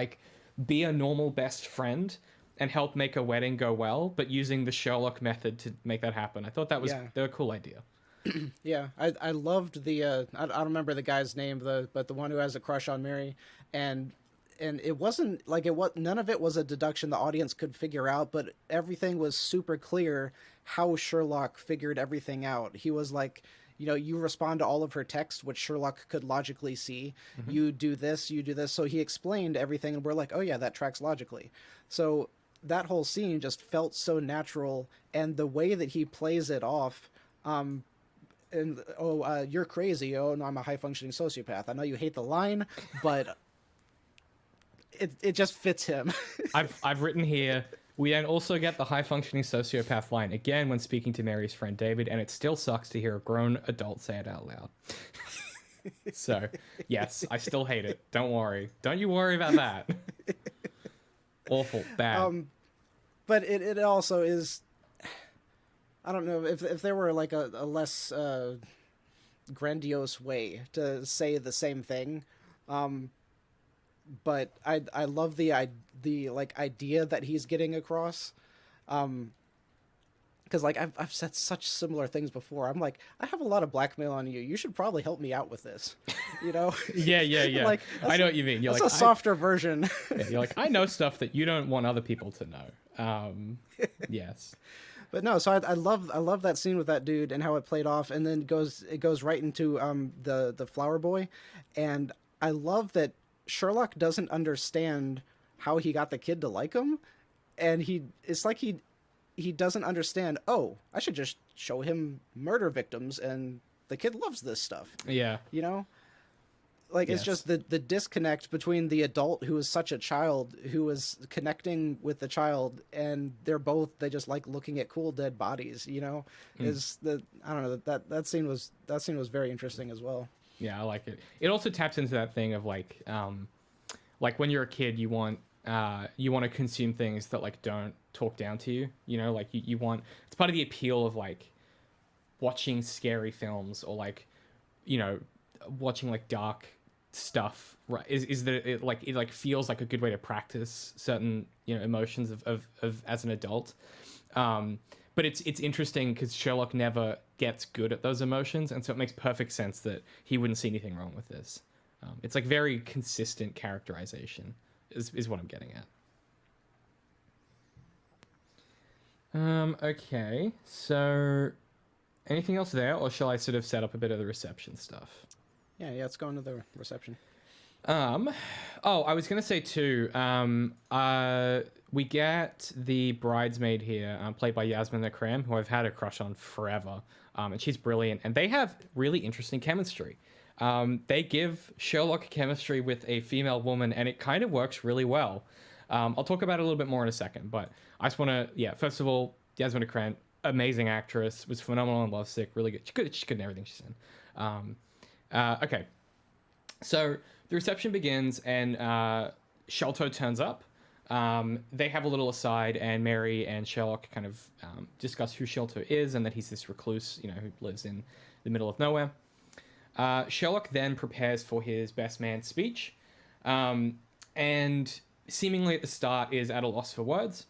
be a normal best friend and help make a wedding go well, but using the Sherlock method to make that happen. I thought that was a cool idea. Yeah, I loved the I don't remember the guy's name, but the one who has a crush on Mary, and it wasn't none of it was a deduction the audience could figure out, but everything was super clear how Sherlock figured everything out. He was you respond to all of her text, which Sherlock could logically see. Mm-hmm. You do this. So he explained everything, and we're like, oh yeah, that tracks logically. So that whole scene just felt so natural, and the way that he plays it off. You're crazy. Oh, no, I'm a high-functioning sociopath. I know you hate the line, but it just fits him. I've written here, we then also get the high-functioning sociopath line again when speaking to Mary's friend David, and it still sucks to hear a grown adult say it out loud. So, yes, I still hate it. Don't worry. Don't you worry about that. Awful. Bad. But it also is... I don't know if there were a less grandiose way to say the same thing, but I love the idea that he's getting across, because I've said such similar things before. I'm I have a lot of blackmail on you. You should probably help me out with this, Yeah. I know what you mean. You're that's a softer version. Yeah, you're I know stuff that you don't want other people to know. Yes. But no, so I love that scene with that dude and how it played off, and then it goes right into the flower boy, and I love that Sherlock doesn't understand how he got the kid to like him, and it's he doesn't understand. Oh, I should just show him murder victims, and the kid loves this stuff. Yeah, Yes. It's just the disconnect between the adult who is such a child who is connecting with the child, and they just like looking at cool dead bodies, is I don't know, that scene was very interesting as well. Yeah, I like it. It also taps into that thing of when you're a kid, you want to consume things that don't talk down to you, you want, it's part of the appeal of watching scary films or watching dark stuff, right? Is that it feels like a good way to practice certain emotions of as an adult, but it's interesting because Sherlock never gets good at those emotions, and so it makes perfect sense that he wouldn't see anything wrong with this. It's like very consistent characterization is what I'm getting at. Okay, so anything else there, or shall I sort of set up a bit of the reception stuff? Yeah, let's go into the reception. Oh, I was gonna say too. We get the bridesmaid here, played by Yasmin Akram, who I've had a crush on forever, and she's brilliant. And they have really interesting chemistry. They give Sherlock chemistry with a female woman, and it kind of works really well. I'll talk about it a little bit more in a second, but I just want to, yeah. First of all, Yasmin Akram, amazing actress, was phenomenal in Lovesick, really good. She's good in everything she's in. Okay, so the reception begins, and Sholto turns up. They have a little aside, and Mary and Sherlock kind of discuss who Sholto is, and that he's this recluse, who lives in the middle of nowhere. Sherlock then prepares for his best man speech, and seemingly at the start is at a loss for words.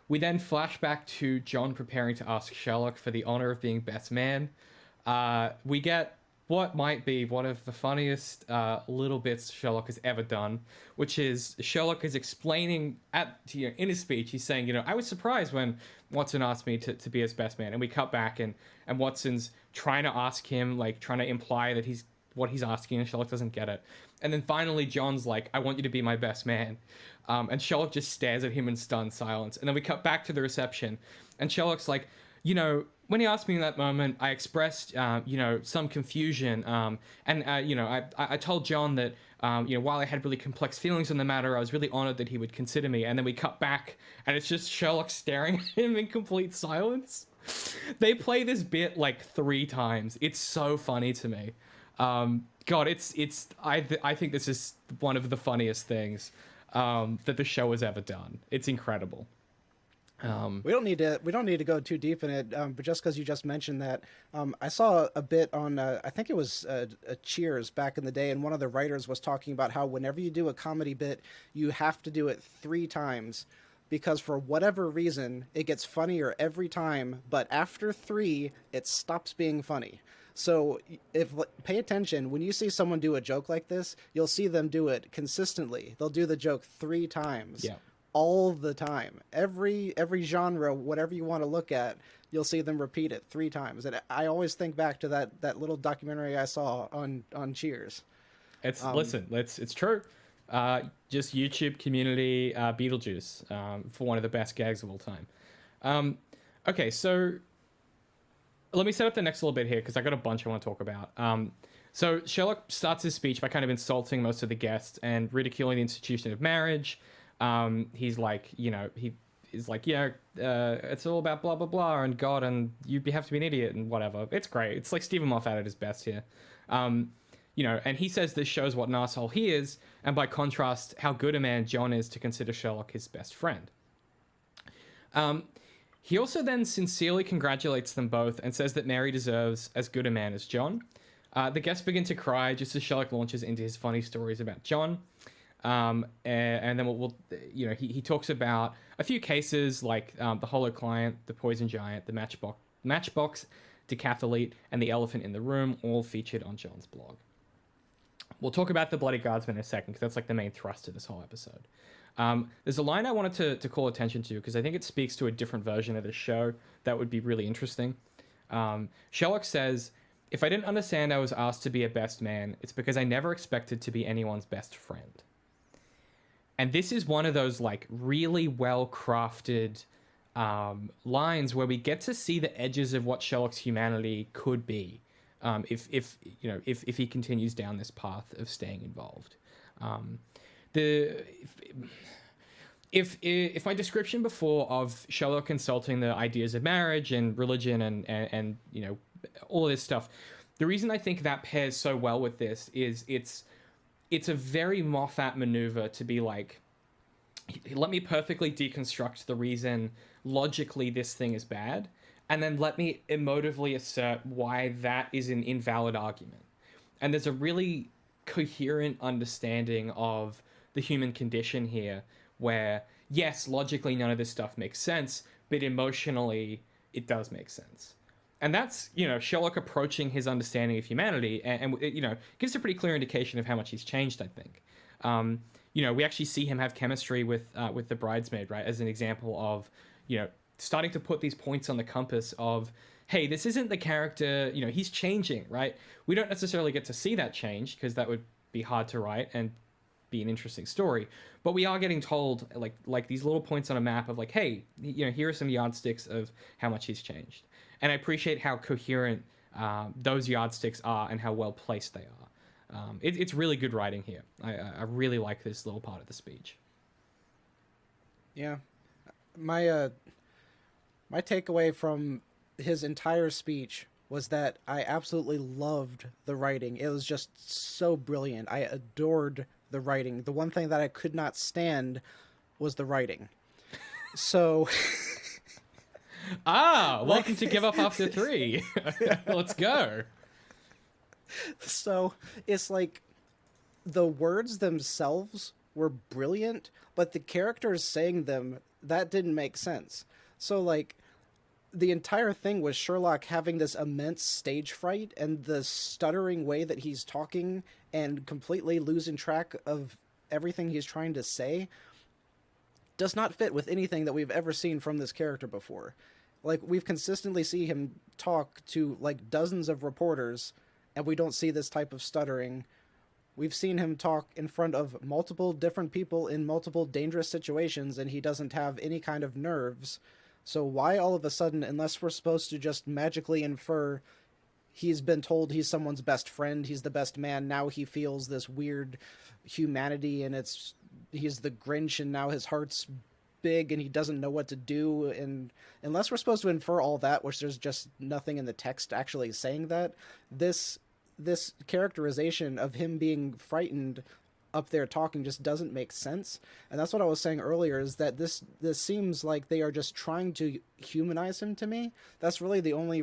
We then flash back to John preparing to ask Sherlock for the honor of being best man. We get what might be one of the funniest little bits Sherlock has ever done, which is Sherlock is explaining in his speech, he's saying, I was surprised when Watson asked me to be his best man. And we cut back, and Watson's trying to ask him, like trying to imply that what he's asking, and Sherlock doesn't get it. And then finally John's like, I want you to be my best man. And Sherlock just stares at him in stunned silence. And then we cut back to the reception, and Sherlock's like, when he asked me in that moment, I expressed, some confusion. I told John that, while I had really complex feelings on the matter, I was really honored that he would consider me. And then we cut back, and it's just Sherlock staring at him in complete silence. They play this bit like 3 times. It's so funny to me. God, I think this is one of the funniest things that the show has ever done. It's incredible. We don't need to go too deep in it, but just because you just mentioned that, I saw a bit on I think it was a Cheers back in the day, and one of the writers was talking about how whenever you do a comedy bit, you have to do it 3 times, because for whatever reason it gets funnier every time, but after 3 it stops being funny. So pay attention when you see someone do a joke like this, you'll see them do it consistently. They'll do the joke 3 times. Yeah. All the time. Every genre, whatever you want to look at, you'll see them repeat it 3 times. And I always think back to that little documentary I saw on Cheers. It's true. Just YouTube community Beetlejuice for one of the best gags of all time. Okay, so let me set up the next little bit here, because I got a bunch I want to talk about. So Sherlock starts his speech by kind of insulting most of the guests and ridiculing the institution of marriage. He's like, it's all about blah, blah, blah, and God, and you have to be an idiot and whatever. It's great. It's like Stephen Moffat at his best here. And he says this shows what an asshole he is, and by contrast, how good a man John is to consider Sherlock his best friend. He also then sincerely congratulates them both and says that Mary deserves as good a man as John. The guests begin to cry just as Sherlock launches into his funny stories about John. And then he talks about a few cases like the Hollow Client, the Poison Giant, the Matchbox Decathlete, and the Elephant in the Room, all featured on John's blog. We'll talk about the Bloody Guardsman in a second, because that's like the main thrust of this whole episode. There's a line I wanted to call attention to, because I think it speaks to a different version of the show that would be really interesting. Sherlock says, "If I didn't understand I was asked to be a best man, it's because I never expected to be anyone's best friend." And this is one of those like really well crafted lines where we get to see the edges of what Sherlock's humanity could be, if he continues down this path of staying involved. If my description before of Sherlock consulting the ideas of marriage and religion and all of this stuff, the reason I think that pairs so well with this is it's a very Moffat maneuver to be like, let me perfectly deconstruct the reason logically this thing is bad, and then let me emotively assert why that is an invalid argument. And there's a really coherent understanding of the human condition here, where yes, logically none of this stuff makes sense, but emotionally it does make sense. And that's, Sherlock approaching his understanding of humanity, and it, gives a pretty clear indication of how much he's changed, I think. We actually see him have chemistry with the bridesmaid, right, as an example of, starting to put these points on the compass of, hey, this isn't the character, he's changing, right? We don't necessarily get to see that change, because that would be hard to write and be an interesting story, but we are getting told like these little points on a map of like, hey, here are some yardsticks of how much he's changed. And I appreciate how coherent those yardsticks are and how well placed they are. It's really good writing here. I really like this little part of the speech. Yeah, my my takeaway from his entire speech was that I absolutely loved the writing. It was just so brilliant. I adored the writing. The one thing that I could not stand was the writing. So welcome to Give Up After 3. Let's go. So it's like the words themselves were brilliant, but the characters saying them, that didn't make sense. So like the entire thing was Sherlock having this immense stage fright, and the stuttering way that he's talking and completely losing track of everything he's trying to say does not fit with anything that we've ever seen from this character before. Like, we've consistently seen him talk to like dozens of reporters, and we don't see this type of stuttering. We've seen him talk in front of multiple different people in multiple dangerous situations, and he doesn't have any kind of nerves. So why all of a sudden, unless we're supposed to just magically infer he's been told he's someone's best friend, he's the best man, now he feels this weird humanity, and he's the Grinch, and now his heart's big and he doesn't know what to do, and unless we're supposed to infer all that, which there's just nothing in the text actually saying that, this characterization of him being frightened up there talking just doesn't make sense. And that's what I was saying earlier, is that this seems like they are just trying to humanize him to me. That's really the only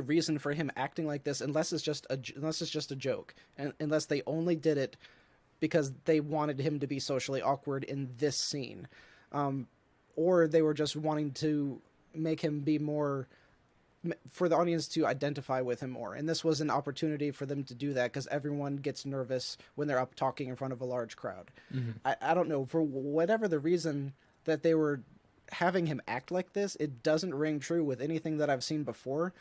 reason for him acting like this, unless it's just a joke, and unless they only did it because they wanted him to be socially awkward in this scene, or they were just wanting to make him be more, for the audience to identify with him more. And this was an opportunity for them to do that, because everyone gets nervous when they're up talking in front of a large crowd. Mm-hmm. I don't know, for whatever the reason that they were having him act like this, it doesn't ring true with anything that I've seen before.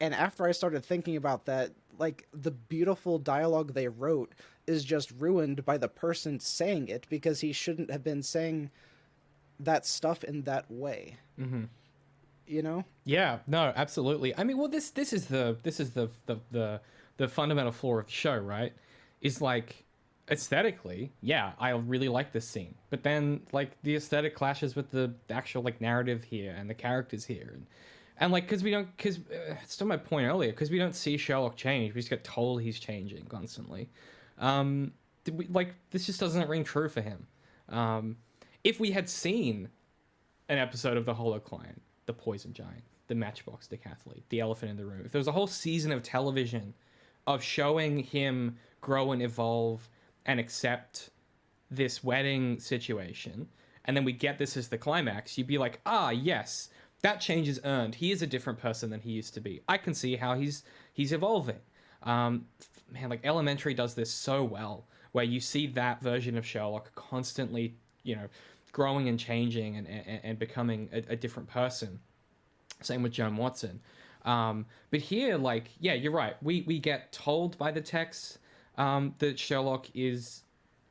And after I started thinking about that, like, the beautiful dialogue they wrote is just ruined by the person saying it, because he shouldn't have been saying that stuff in that way. Mm-hmm. You know? Yeah, no, absolutely. I mean, well, this is the fundamental flaw of the show, right? Is like, aesthetically, yeah, I really like this scene, but then like the aesthetic clashes with the actual like narrative here and the characters here, and like because it's to my point earlier, because we don't see Sherlock change, we just get told he's changing constantly. This just doesn't ring true for him. If we had seen an episode of The Hollow Client, The Poison Giant, The Matchbox Decathlete, The Elephant in the Room, if there was a whole season of television of showing him grow and evolve and accept this wedding situation, and then we get this as the climax, you'd be like, yes, that change is earned. He is a different person than he used to be. I can see how he's evolving. Man, like Elementary does this so well, where you see that version of Sherlock constantly, growing and changing and becoming a different person. Same with Joan Watson. But here, like, yeah, you're right. We get told by the text that Sherlock is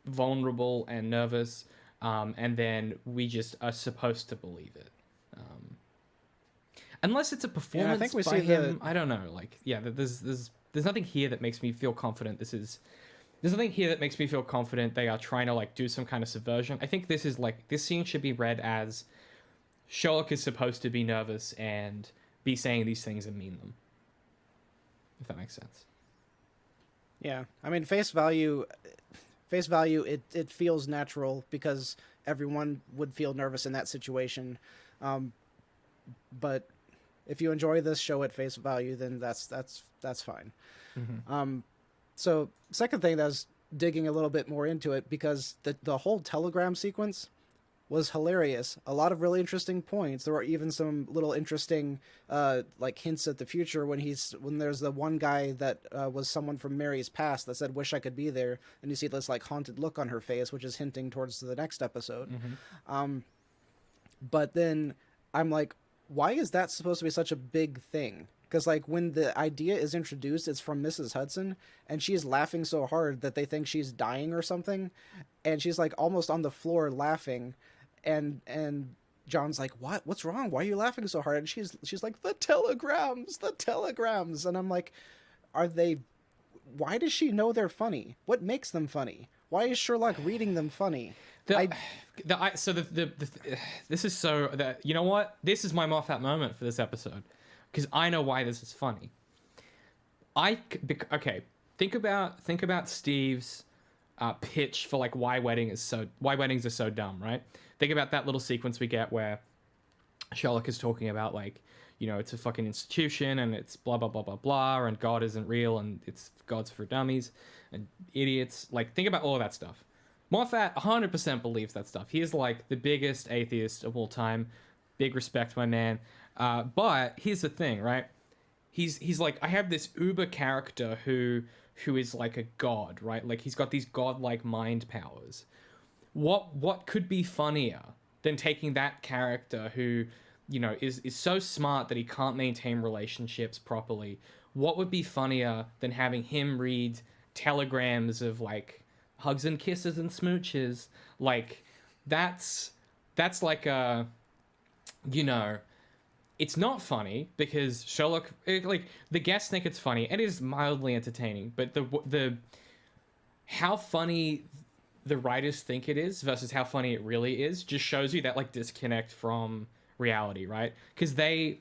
vulnerable and nervous, and then we just are supposed to believe it. Unless it's a performance I think we by see him. I don't know. Like, yeah, there's nothing here that makes me feel confident. There's nothing here that makes me feel confident they are trying to like do some kind of subversion. I think this scene should be read as Sherlock is supposed to be nervous and be saying these things and mean them. If that makes sense. Yeah, I mean, face value, it feels natural, because everyone would feel nervous in that situation. But if you enjoy this show at face value, then that's fine. Mm-hmm. So second thing, that was digging a little bit more into it, because the whole telegram sequence was hilarious. A lot of really interesting points. There were even some little interesting like hints at the future when there's the one guy that was someone from Mary's past that said "Wish I could be there," and you see this like haunted look on her face, which is hinting towards the next episode. But then I'm like, why is that supposed to be such a big thing? Because like when the idea is introduced, it's from Mrs. Hudson, and she's laughing so hard that they think she's dying or something, and she's like almost on the floor laughing, and John's like, what's wrong? Why are you laughing so hard? And she's like, the telegrams, and I'm like, are they? Why does she know they're funny? What makes them funny? Why is Sherlock reading them funny? This is so that, you know what? This is my Moffat moment for this episode, because I know why this is funny. Okay, think about Steve's pitch for like why weddings are so dumb, right? Think about that little sequence we get where Sherlock is talking about like, you know, it's a fucking institution and it's blah blah blah blah blah, and God isn't real and it's God's for dummies and idiots. Like, think about all of that stuff. Moffat 100% believes that stuff. He is like the biggest atheist of all time. Big respect, my man. But here's the thing, right? He's like, I have this uber character who is like a god, right? Like, he's got these godlike mind powers. What could be funnier than taking that character who, you know, is so smart that he can't maintain relationships properly? What would be funnier than having him read telegrams of like hugs and kisses and smooches? Like, that's like a, you know, it's not funny because Sherlock, like, the guests think it's funny. It is mildly entertaining, but the how funny the writers think it is versus how funny it really is just shows you that like disconnect from reality, right? Because I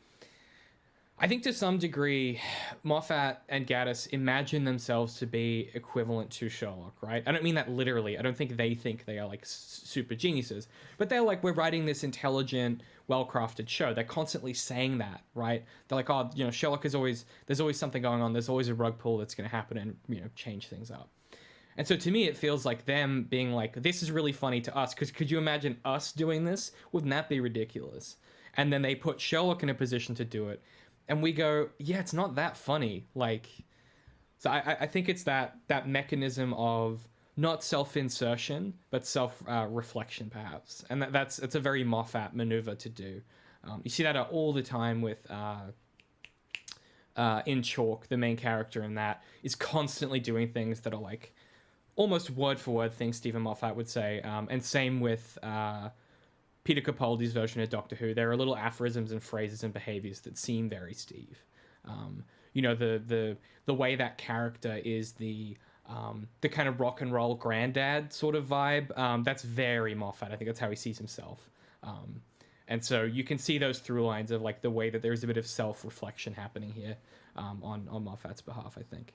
think to some degree, Moffat and Gaddis imagine themselves to be equivalent to Sherlock, right? I don't mean that literally. I don't think they are like super geniuses, but they're like, we're writing this intelligent, well-crafted show. They're constantly saying that, right? They're like, oh, you know, Sherlock there's always something going on. There's always a rug pull that's going to happen and, you know, change things up. And so to me, it feels like them being like, this is really funny to us, because could you imagine us doing this? Wouldn't that be ridiculous? And then they put Sherlock in a position to do it. And we go, yeah, it's not that funny. Like, so I think it's that mechanism of not self-insertion, but self-reflection, perhaps. And it's a very Moffat maneuver to do. You see that all the time with... in Chalk, the main character in that is constantly doing things that are like almost word for word things Stephen Moffat would say. And same with Peter Capaldi's version of Doctor Who. There are little aphorisms and phrases and behaviors that seem very Steve. You know, the way that character is the kind of rock and roll granddad sort of vibe. That's very Moffat. I think that's how he sees himself. And so you can see those through lines of like the way that there's a bit of self-reflection happening here on Moffat's behalf, I think.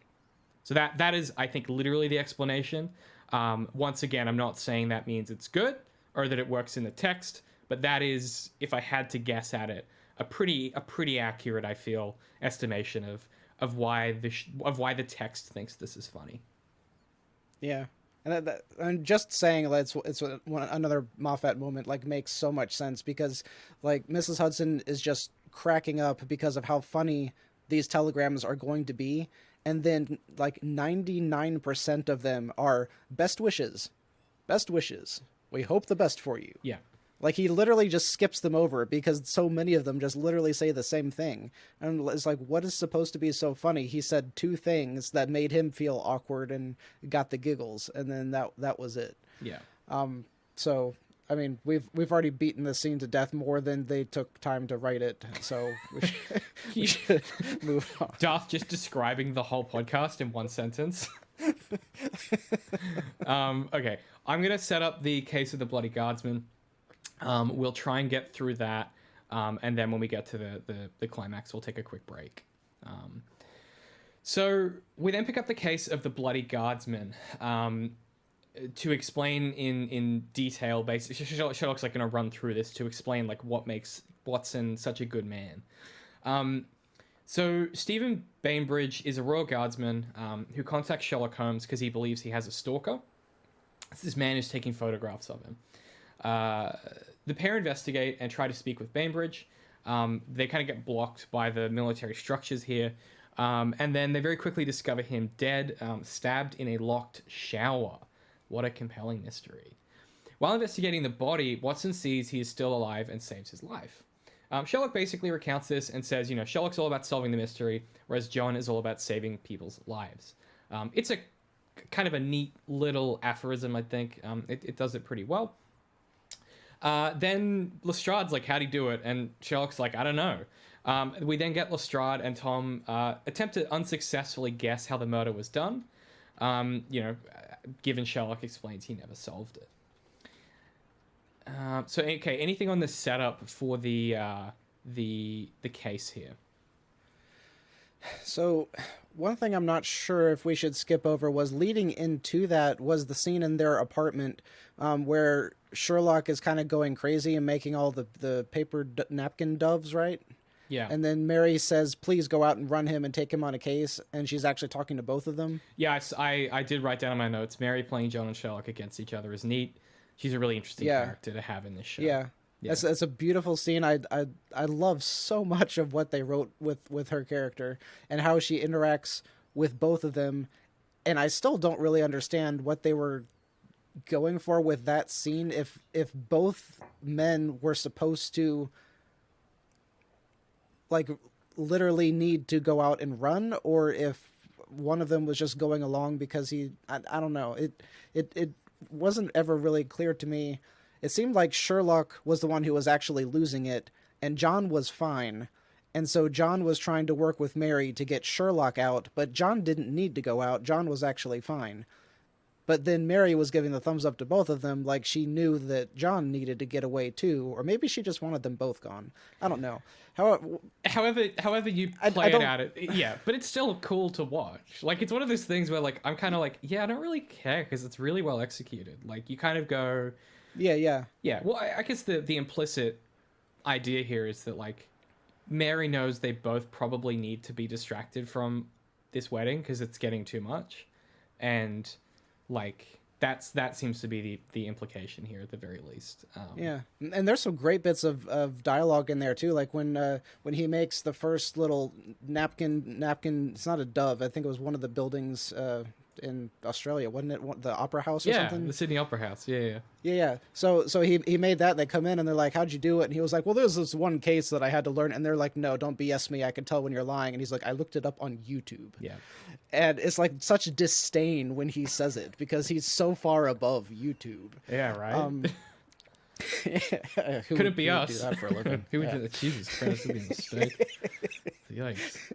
So that is, I think, literally the explanation. Once again, I'm not saying that means it's good or that it works in the text, but that is, if I had to guess at it, a pretty accurate, I feel, estimation of why the text thinks this is funny. Yeah. And just saying that it's another Moffat moment like makes so much sense, because like Mrs. Hudson is just cracking up because of how funny these telegrams are going to be, and then like 99% of them are best wishes, we hope the best for you. Yeah. Like, he literally just skips them over because so many of them just literally say the same thing. And it's like, what is supposed to be so funny? He said two things that made him feel awkward and got the giggles, and then that was it. Yeah. So, I mean, we've already beaten the scene to death more than they took time to write it. So we should move on. Darth just describing the whole podcast in one sentence. Okay, I'm going to set up the case of the Bloody Guardsman. We'll try and get through that, and then when we get to the climax, we'll take a quick break. So we then pick up the case of the Bloody Guardsman to explain in detail. Basically, Sherlock's like going to run through this to explain like what makes Watson such a good man. So Stephen Bainbridge is a royal guardsman who contacts Sherlock Holmes because he believes he has a stalker. It's this man who's taking photographs of him. The pair investigate and try to speak with Bainbridge. They kind of get blocked by the military structures here. And then they very quickly discover him dead, stabbed in a locked shower. What a compelling mystery. While investigating the body, Watson sees he is still alive and saves his life. Sherlock basically recounts this and says, Sherlock's all about solving the mystery, whereas John is all about saving people's lives. It's a kind of a neat little aphorism, I think. It does it pretty well. Then Lestrade's like, how'd he do it? And Sherlock's like, I don't know. We then get Lestrade and Tom attempt to unsuccessfully guess how the murder was done. Given Sherlock explains he never solved it. Anything on the setup for the case here? So, one thing I'm not sure if we should skip over was leading into that was the scene in their apartment where Sherlock is kind of going crazy and making all the paper napkin doves, right? Yeah. And then Mary says, please go out and run him and take him on a case. And she's actually talking to both of them. Yeah, I did write down in my notes, Mary playing John and Sherlock against each other is neat. She's a really interesting character to have in this show. Yeah. It's a beautiful scene. I love so much of what they wrote with her character and how she interacts with both of them. And I still don't really understand what they were going for with that scene. If both men were supposed to like literally need to go out and run, or if one of them was just going along because I don't know. It wasn't ever really clear to me. It seemed like Sherlock was the one who was actually losing it, and John was fine. And so John was trying to work with Mary to get Sherlock out, but John didn't need to go out. John was actually fine. But then Mary was giving the thumbs up to both of them, like she knew that John needed to get away too, or maybe she just wanted them both gone. I don't know. However you play it out, yeah, but it's still cool to watch. Like, it's one of those things where, like, I'm kind of like, yeah, I don't really care because it's really well executed. Like, you kind of go, yeah. Well, I guess the implicit idea here is that, like, Mary knows they both probably need to be distracted from this wedding because it's getting too much, and like that seems to be the implication here at the very least. Yeah, and there's some great bits of dialogue in there too, like when he makes the first little napkin. It's not a dove. I think it was one of the buildings in Australia, wasn't it? The Opera House or something? Yeah, the Sydney Opera House. Yeah. So he made that. They come in and they're like, how'd you do it? And he was like, well, there's this one case that I had to learn. And they're like, no, don't BS me. I can tell when you're lying. And he's like, I looked it up on YouTube. Yeah. And it's like such disdain when he says it because he's so far above YouTube. Yeah, right. Who Couldn't be would us. do that for a living? Who would do that? Jesus Christ, that'd be a mistake. Yikes.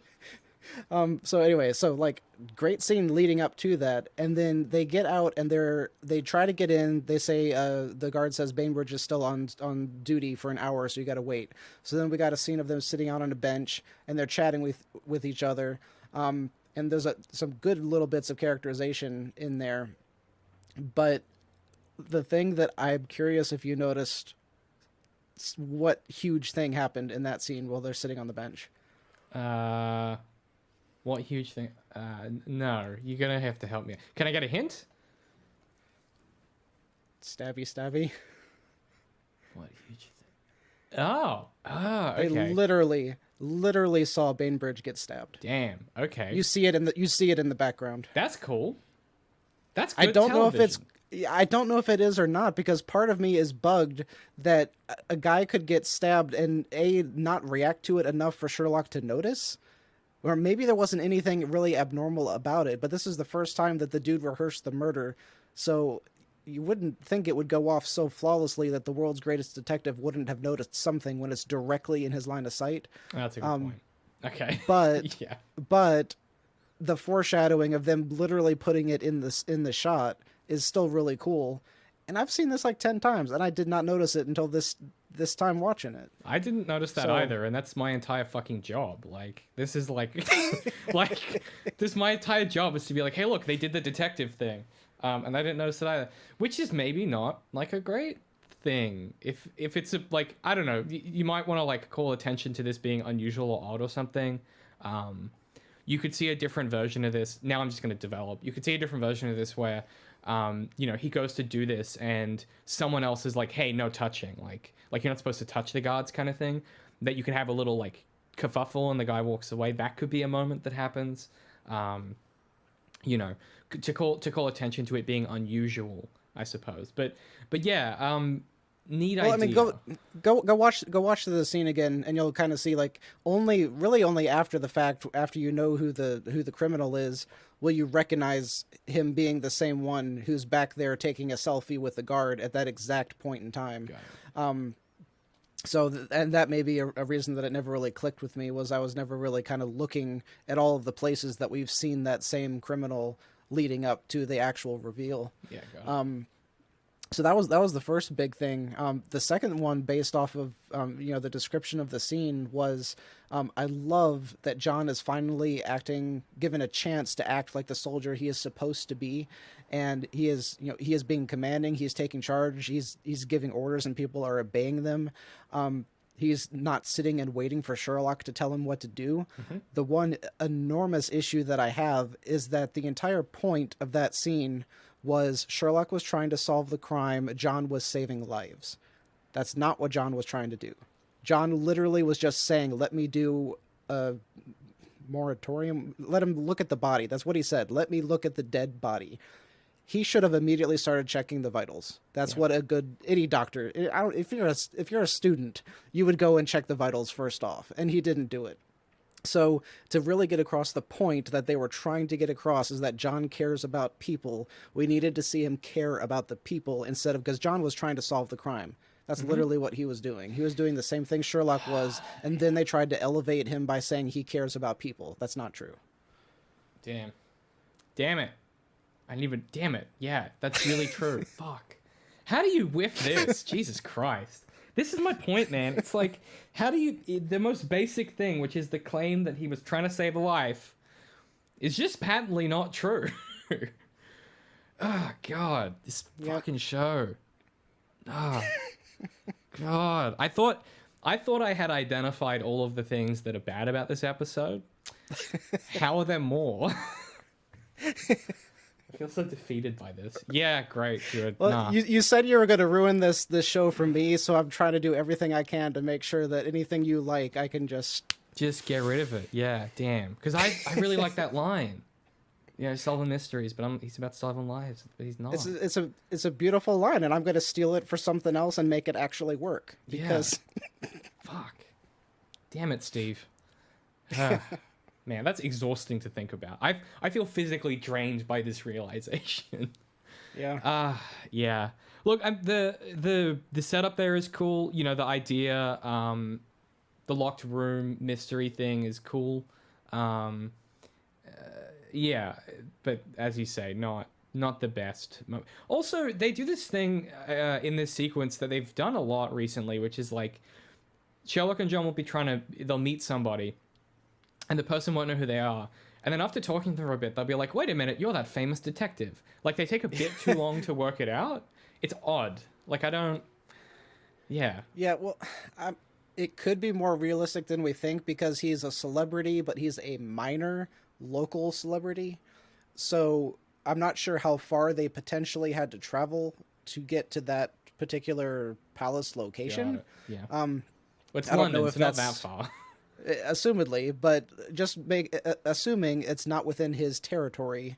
So anyway, so like great scene leading up to that, and then they get out and they try to get in. They say the guard says Bainbridge is still on duty for an hour, so you got to wait. So then we got a scene of them sitting out on a bench and they're chatting with each other. And there's some good little bits of characterization in there, but the thing that I'm curious if you noticed, what huge thing happened in that scene while they're sitting on the bench. What huge thing? No, you're gonna have to help me. Can I get a hint? Stabby. What huge thing? Oh, okay. They literally saw Bainbridge get stabbed. Damn. Okay. You see it in the background. That's cool. That's good I don't television. know if it is or not, because part of me is bugged that a guy could get stabbed and not react to it enough for Sherlock to notice. Or maybe there wasn't anything really abnormal about it, but this is the first time that the dude rehearsed the murder, so you wouldn't think it would go off so flawlessly that the world's greatest detective wouldn't have noticed something when it's directly in his line of sight. That's a good point. Okay. But yeah. But the foreshadowing of them literally putting it in the shot is still really cool. And I've seen this like 10 times, and I did not notice it until this time watching it. I didn't notice that either, and that's my entire fucking job. Like, this is like, my entire job is to be like, hey, look, they did the detective thing, and I didn't notice it either. Which is maybe not like a great thing. If it's like, I don't know, you might want to like call attention to this being unusual or odd or something. you could see a different version of this. Now I'm just going to develop. You could see a different version of this where, he goes to do this and someone else is like, hey, no touching. Like you're not supposed to touch the guards kind of thing. That you can have a little like kerfuffle and the guy walks away. That could be a moment that happens. To call attention to it being unusual, I suppose. But yeah, neat idea. Well, I mean, go watch the scene again, and you'll kind of see like only after the fact, after you know who the criminal is, will you recognize him being the same one who's back there taking a selfie with the guard at that exact point in time. And that may be a reason that it never really clicked with me, was I was never really kind of looking at all of the places that we've seen that same criminal leading up to the actual reveal. Yeah, got it. So that was the first big thing. The second one, based off of the description of the scene, was I love that John is finally given a chance to act like the soldier he is supposed to be, and he is being commanding. He's taking charge. He's giving orders, and people are obeying them. He's not sitting and waiting for Sherlock to tell him what to do. Mm-hmm. The one enormous issue that I have is that the entire point of that scene was Sherlock was trying to solve the crime. John was saving lives. That's not what John was trying to do. John literally was just saying, let me do a moratorium. Let him look at the body. That's what he said. Let me look at the dead body. He should have immediately started checking the vitals. That's what any doctor. If you're a student, you would go and check the vitals first off, and he didn't do it. So to really get across the point that they were trying to get across is that John cares about people. We needed to see him care about the people instead of, because John was trying to solve the crime. That's literally what he was doing. He was doing the same thing Sherlock was, and then they tried to elevate him by saying he cares about people. That's not true. Damn it. Damn it. Yeah, that's really true. Fuck. How do you whiff this? Jesus Christ. This is my point, man. It's like, the most basic thing, which is the claim that he was trying to save a life, is just patently not true. Oh, God. This fucking show. Oh, God. I thought I had identified all of the things that are bad about this episode. How are there more? I feel so defeated by this. Yeah, great, good. Well, nah. you said you were going to ruin this show for me, so I'm trying to do everything I can to make sure that anything you like, I can just get rid of it. Yeah, damn. Because I really like that line. Solving mysteries, but he's about solving lives, but he's not. It's a beautiful line, and I'm going to steal it for something else and make it actually work. Because fuck, damn it, Steve. Man, that's exhausting to think about. I feel physically drained by this realization. Yeah. Yeah. Look, the setup there is cool. The idea, the locked room mystery thing is cool. Yeah, but as you say, not the best. Also, they do this thing in this sequence that they've done a lot recently, which is like Sherlock and John will be they'll meet somebody, and the person won't know who they are. And then after talking to her a bit, they'll be like, wait a minute, you're that famous detective. Like, they take a bit too long to work it out. It's odd. Like, I don't... Yeah. Yeah, well, it could be more realistic than we think because he's a celebrity, but he's a minor local celebrity. So I'm not sure how far they potentially had to travel to get to that particular palace location. Yeah. It's I don't London, know if it's not that's... that far. Assumedly, but just assuming it's not within his territory.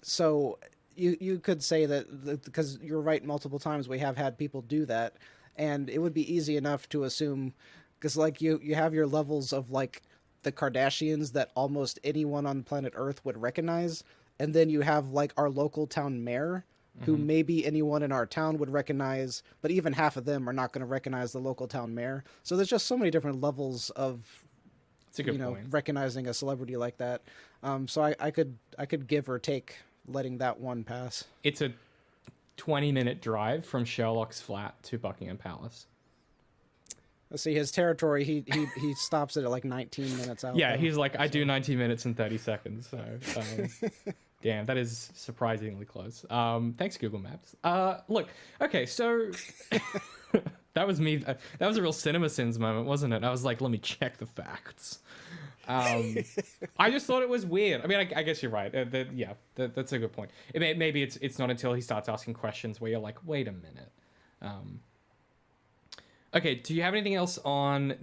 So you could say that because you're right, multiple times we have had people do that, and it would be easy enough to assume, because like you have your levels of like the Kardashians that almost anyone on planet Earth would recognize, and then you have like our local town mayor, who maybe anyone in our town would recognize, but even half of them are not going to recognize the local town mayor. So there's just so many different levels of, point. recognizing a celebrity like that. So I could give or take letting that one pass. It's a 20-minute drive from Sherlock's flat to Buckingham Palace. Let's see, his territory, he stops it at like 19 minutes out. Yeah, he's like, I do 19 minutes and 30 seconds. So, damn, that is surprisingly close. Thanks, Google Maps. Look, okay, so that was me. That was a real CinemaSins moment, wasn't it? I was like, let me check the facts. I just thought it was weird. I mean, I guess you're right. That's a good point. Maybe it's not until he starts asking questions where you're like, wait a minute. Okay, do you have anything else on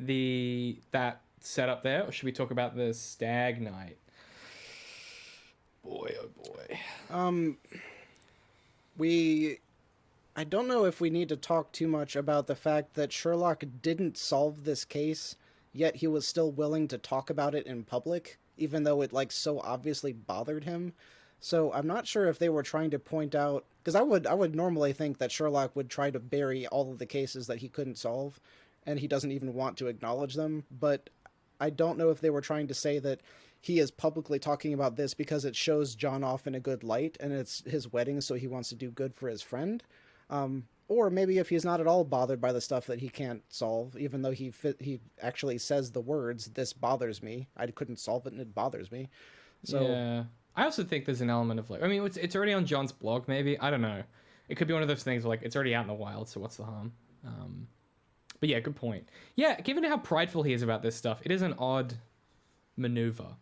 that setup there, or should we talk about the stag night? Boy, oh boy. I don't know if we need to talk too much about the fact that Sherlock didn't solve this case, yet he was still willing to talk about it in public, even though it like so obviously bothered him. So I'm not sure if they were trying to point out, because I would normally think that Sherlock would try to bury all of the cases that he couldn't solve, and he doesn't even want to acknowledge them. But I don't know if they were trying to say that he is publicly talking about this because it shows John off in a good light, and it's his wedding, so he wants to do good for his friend. Or maybe if he's not at all bothered by the stuff that he can't solve, even though he actually says the words, "This bothers me. I couldn't solve it, and it bothers me." So Yeah. I also think there's an element of like, I mean, it's already on John's blog, maybe. I don't know. It could be one of those things where, like, it's already out in the wild, so what's the harm? But yeah, good point. Yeah, given how prideful he is about this stuff, it is an odd maneuver.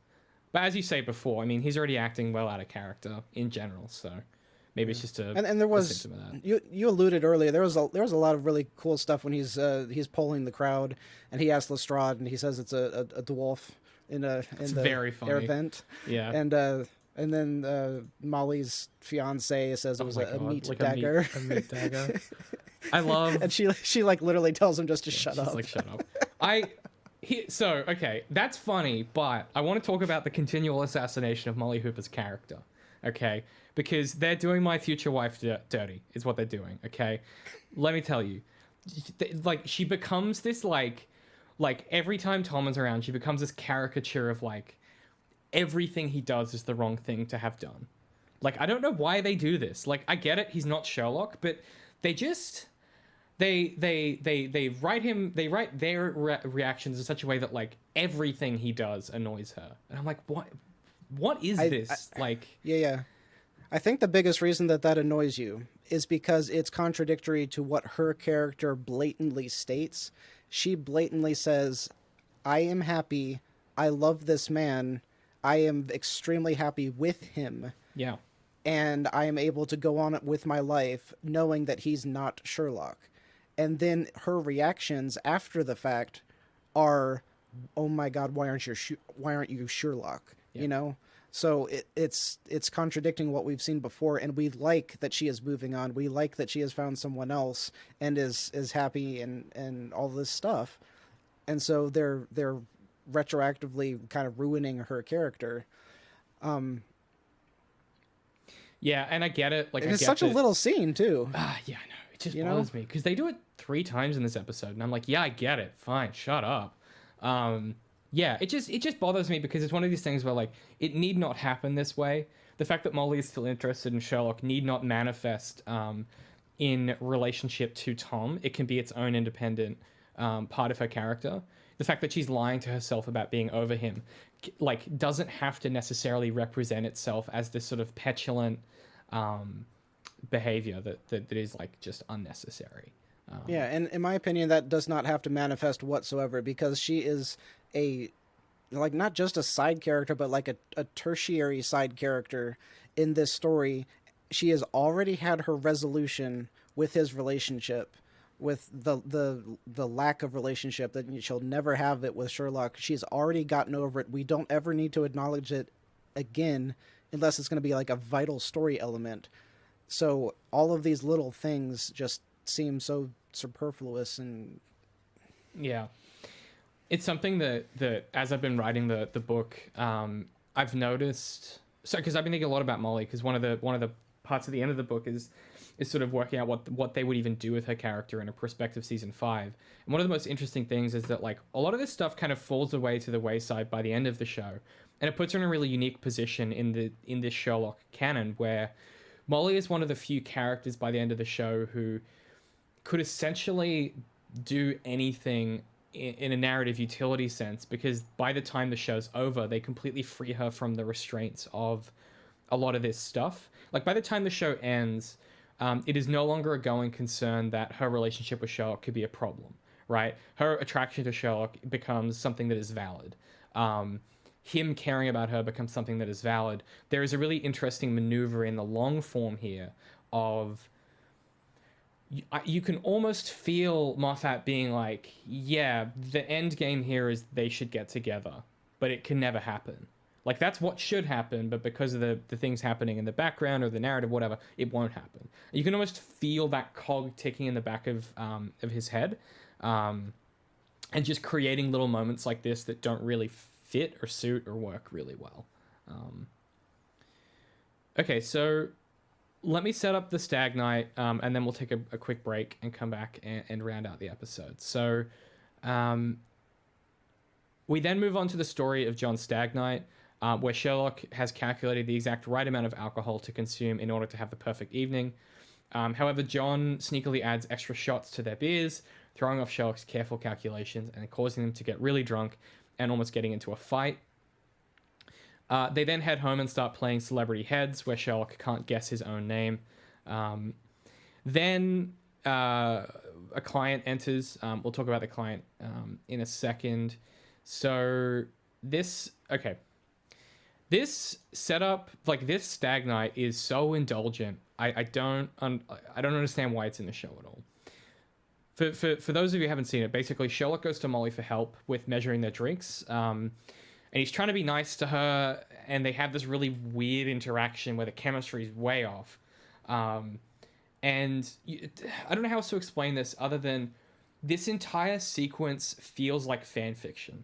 But as you say before, I mean, he's already acting well out of character in general, so maybe it's just and there was symptom of that. you alluded earlier, there was a lot of really cool stuff when he's polling the crowd, and he asks Lestrade, and he says it's a dwarf in the very funny. air vent. Yeah. And then Molly's fiance says it was a meat like dagger. A meat dagger. I love. And she like literally tells him just to shut up. She's like, shut up. So, okay, that's funny, but I want to talk about the continual assassination of Molly Hooper's character, okay? Because they're doing my future wife dirty, is what they're doing, okay? Let me tell you. Like, she becomes this, like every time Tom is around, she becomes this caricature of, like, everything he does is the wrong thing to have done. Like, I don't know why they do this. Like, I get it, he's not Sherlock, but they just... They write their reactions in such a way that, like, everything he does annoys her, and I'm like, what is this? Yeah. I think the biggest reason that annoys you is because it's contradictory to what her character blatantly states. She blatantly says, "I am happy. I love this man. I am extremely happy with him." Yeah. And I am able to go on with my life knowing that he's not Sherlock. And then her reactions after the fact are, "Oh my God, why aren't you Sherlock?" Yeah. You know? So it's contradicting what we've seen before, and we like that she is moving on. We like that she has found someone else and is happy and all this stuff. And so they're retroactively kind of ruining her character. Yeah, and I get it. Like, it's such a little scene too. Yeah, I know. It just bothers me because they do it 3 times in this episode, and I'm like, yeah, I get it. Fine, shut up. Yeah, it just bothers me because it's one of these things where, like, it need not happen this way. The fact that Molly is still interested in Sherlock need not manifest in relationship to Tom. It can be its own independent part of her character. The fact that she's lying to herself about being over him, like, doesn't have to necessarily represent itself as this sort of petulant behavior that is, like, just unnecessary. Yeah, and in my opinion, that does not have to manifest whatsoever, because she is not just a side character, but like a tertiary side character in this story. She has already had her resolution with his relationship, with the lack of relationship that she'll never have it with Sherlock. She's already gotten over it. We don't ever need to acknowledge it again unless it's going to be like a vital story element. So all of these little things just seem so superfluous. And yeah, it's something that as I've been writing the book, I've noticed. So because I've been thinking a lot about Molly, because one of the parts at the end of the book is sort of working out what they would even do with her character in a prospective season 5. And one of the most interesting things is that, like, a lot of this stuff kind of falls away to the wayside by the end of the show, and it puts her in a really unique position in this Sherlock canon, where Molly is one of the few characters by the end of the show who could essentially do anything in a narrative utility sense, because by the time the show's over, they completely free her from the restraints of a lot of this stuff. Like, by the time the show ends, it is no longer a going concern that her relationship with Sherlock could be a problem, right? Her attraction to Sherlock becomes something that is valid. him caring about her becomes something that is valid. There is a really interesting maneuver in the long form here of you can almost feel Moffat being like, yeah, the end game here is they should get together, but it can never happen. Like, that's what should happen, but because of the things happening in the background or the narrative, whatever, it won't happen. You can almost feel that cog ticking in the back of his head, and just creating little moments like this that don't really fit or suit or work really well. Okay, so let me set up the Stag Night, and then we'll take a quick break and come back and round out the episode. So we then move on to the story of John Stagnight, where Sherlock has calculated the exact right amount of alcohol to consume in order to have the perfect evening. However, John sneakily adds extra shots to their beers, throwing off Sherlock's careful calculations and causing them to get really drunk and almost getting into a fight. They then head home and start playing Celebrity Heads, where Sherlock can't guess his own name. Then a client enters. We'll talk about the client in a second. So this setup, like this Stag Night, is so indulgent. I don't understand why it's in the show at all. For those of you who haven't seen it, basically Sherlock goes to Molly for help with measuring their drinks. And he's trying to be nice to her, and they have this really weird interaction where the chemistry is way off. I don't know how else to explain this other than this entire sequence feels like fan fiction.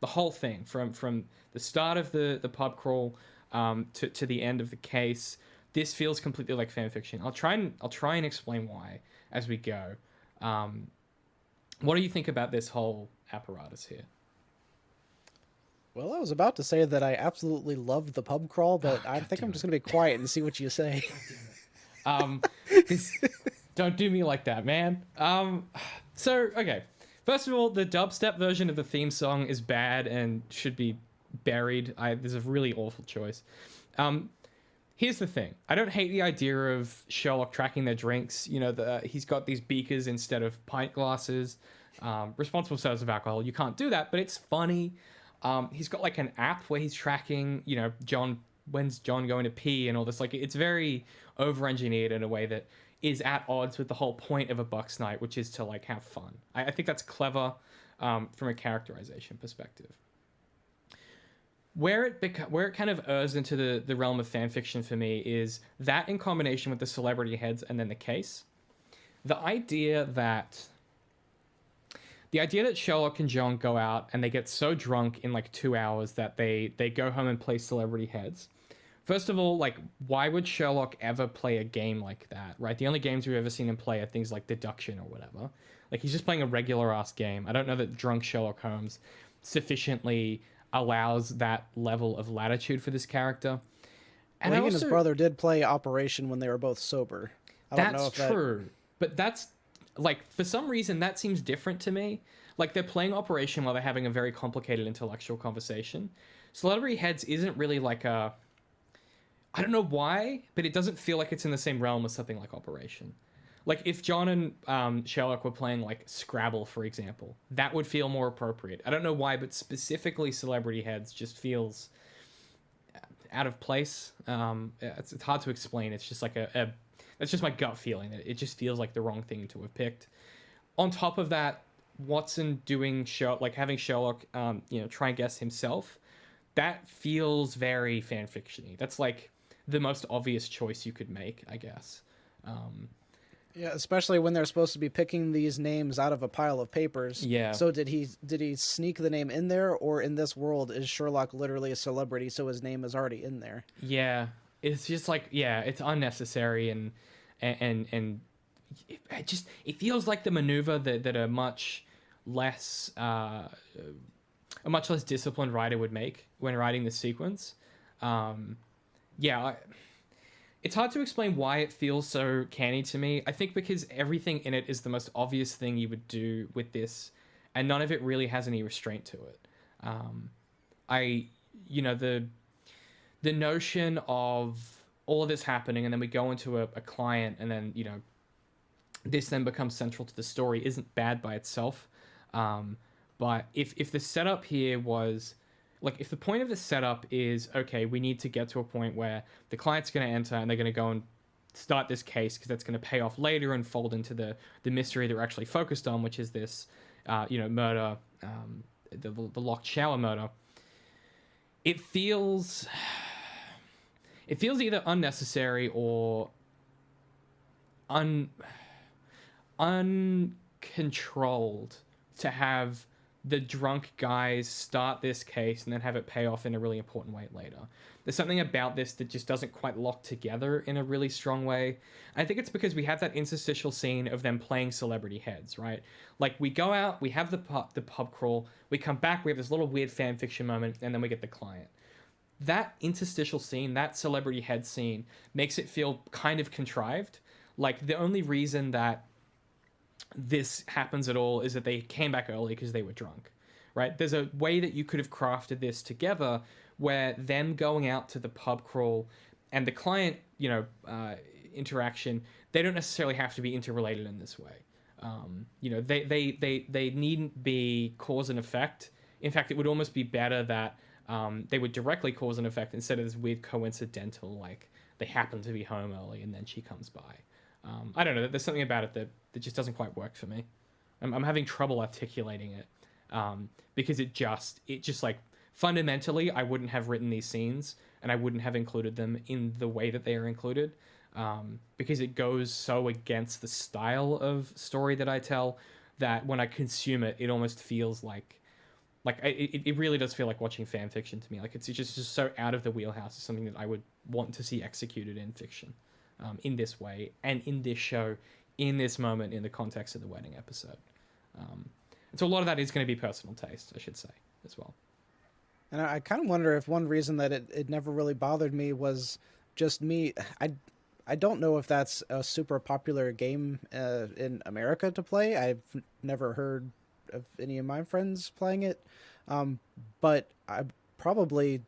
The whole thing, from the start of the pub crawl to the end of the case, this feels completely like fan fiction. I'll try and explain why as we go. What do you think about this whole apparatus here? Well, I was about to say that I absolutely loved the pub crawl, but I think I'm just going to be quiet and see what you say. Don't do me like that, man. Okay. First of all, the dubstep version of the theme song is bad and should be buried. There's a really awful choice. Here's the thing. I don't hate the idea of Sherlock tracking their drinks. You know, he's got these beakers instead of pint glasses. Responsible sales of alcohol. You can't do that, but it's funny. He's got like an app where he's tracking, you know, when's John going to pee and all this. Like, it's very over-engineered in a way that is at odds with the whole point of a Bucks night, which is to like have fun. I think that's clever from a characterization perspective. Where it kind of errs into the realm of fan fiction for me is that in combination with the Celebrity Heads and then the case. The idea that Sherlock and John go out and they get so drunk in like 2 hours that they go home and play Celebrity Heads. First of all, like, why would Sherlock ever play a game like that, right? The only games we've ever seen him play are things like deduction or whatever. Like, he's just playing a regular-ass game. I don't know that drunk Sherlock Holmes sufficiently allows that level of latitude for this character. And He and his brother did play Operation when they were both sober. That's true. But that's, like, for some reason, that seems different to me. Like, they're playing Operation while they're having a very complicated intellectual conversation. Celebrity Heads isn't really like a... I don't know why, but it doesn't feel like it's in the same realm as something like Operation. Like, if John and Sherlock were playing, like, Scrabble, for example, that would feel more appropriate. I don't know why, but specifically Celebrity Heads just feels out of place. It's hard to explain. It's just like that's just my gut feeling. It just feels like the wrong thing to have picked. On top of that, Watson doing having Sherlock, try and guess himself, that feels very fan fiction-y. That's like the most obvious choice you could make, I guess. Yeah, especially when they're supposed to be picking these names out of a pile of papers. Yeah. So did he sneak the name in there, or in this world is Sherlock literally a celebrity, so his name is already in there? Yeah, it's just like, yeah, it's unnecessary and it feels like the maneuver that a much less disciplined writer would make when writing this sequence. It's hard to explain why it feels so canny to me. I think because everything in it is the most obvious thing you would do with this, and none of it really has any restraint to it. The notion of all of this happening, and then we go into a client, and then, this then becomes central to the story, isn't bad by itself. But if the setup here was like if the point of the setup is okay, we need to get to a point where the client's going to enter and they're going to go and start this case because that's going to pay off later and fold into the mystery they're actually focused on, which is this murder, the locked shower murder. It feels either unnecessary or uncontrolled to have the drunk guys start this case and then have it pay off in a really important way later. There's something about this that just doesn't quite lock together in a really strong way. I think it's because we have that interstitial scene of them playing celebrity heads, right? Like we go out, we have the pub crawl, we come back, we have this little weird fan fiction moment, and then we get the client. That interstitial scene, that celebrity head scene, makes it feel kind of contrived. Like the only reason that this happens at all is that they came back early because they were drunk, right? There's a way that you could have crafted this together where them going out to the pub crawl and the client, interaction, they don't necessarily have to be interrelated in this way. They needn't be cause and effect. In fact, it would almost be better that they would directly cause and effect instead of this weird coincidental, like they happen to be home early and then she comes by. I don't know. There's something about it that just doesn't quite work for me. I'm having trouble articulating it because it just like fundamentally, I wouldn't have written these scenes and I wouldn't have included them in the way that they are included because it goes so against the style of story that I tell that when I consume it, it almost feels like it really does feel like watching fan fiction to me. Like it's just so out of the wheelhouse of something that I would want to see executed in fiction. In this way and in this show, in this moment, in the context of the wedding episode. And so a lot of that is going to be personal taste, I should say, as well. And I kind of wonder if one reason that it never really bothered me was just me. I don't know if that's a super popular game in America to play. I've never heard of any of my friends playing it. But I probably,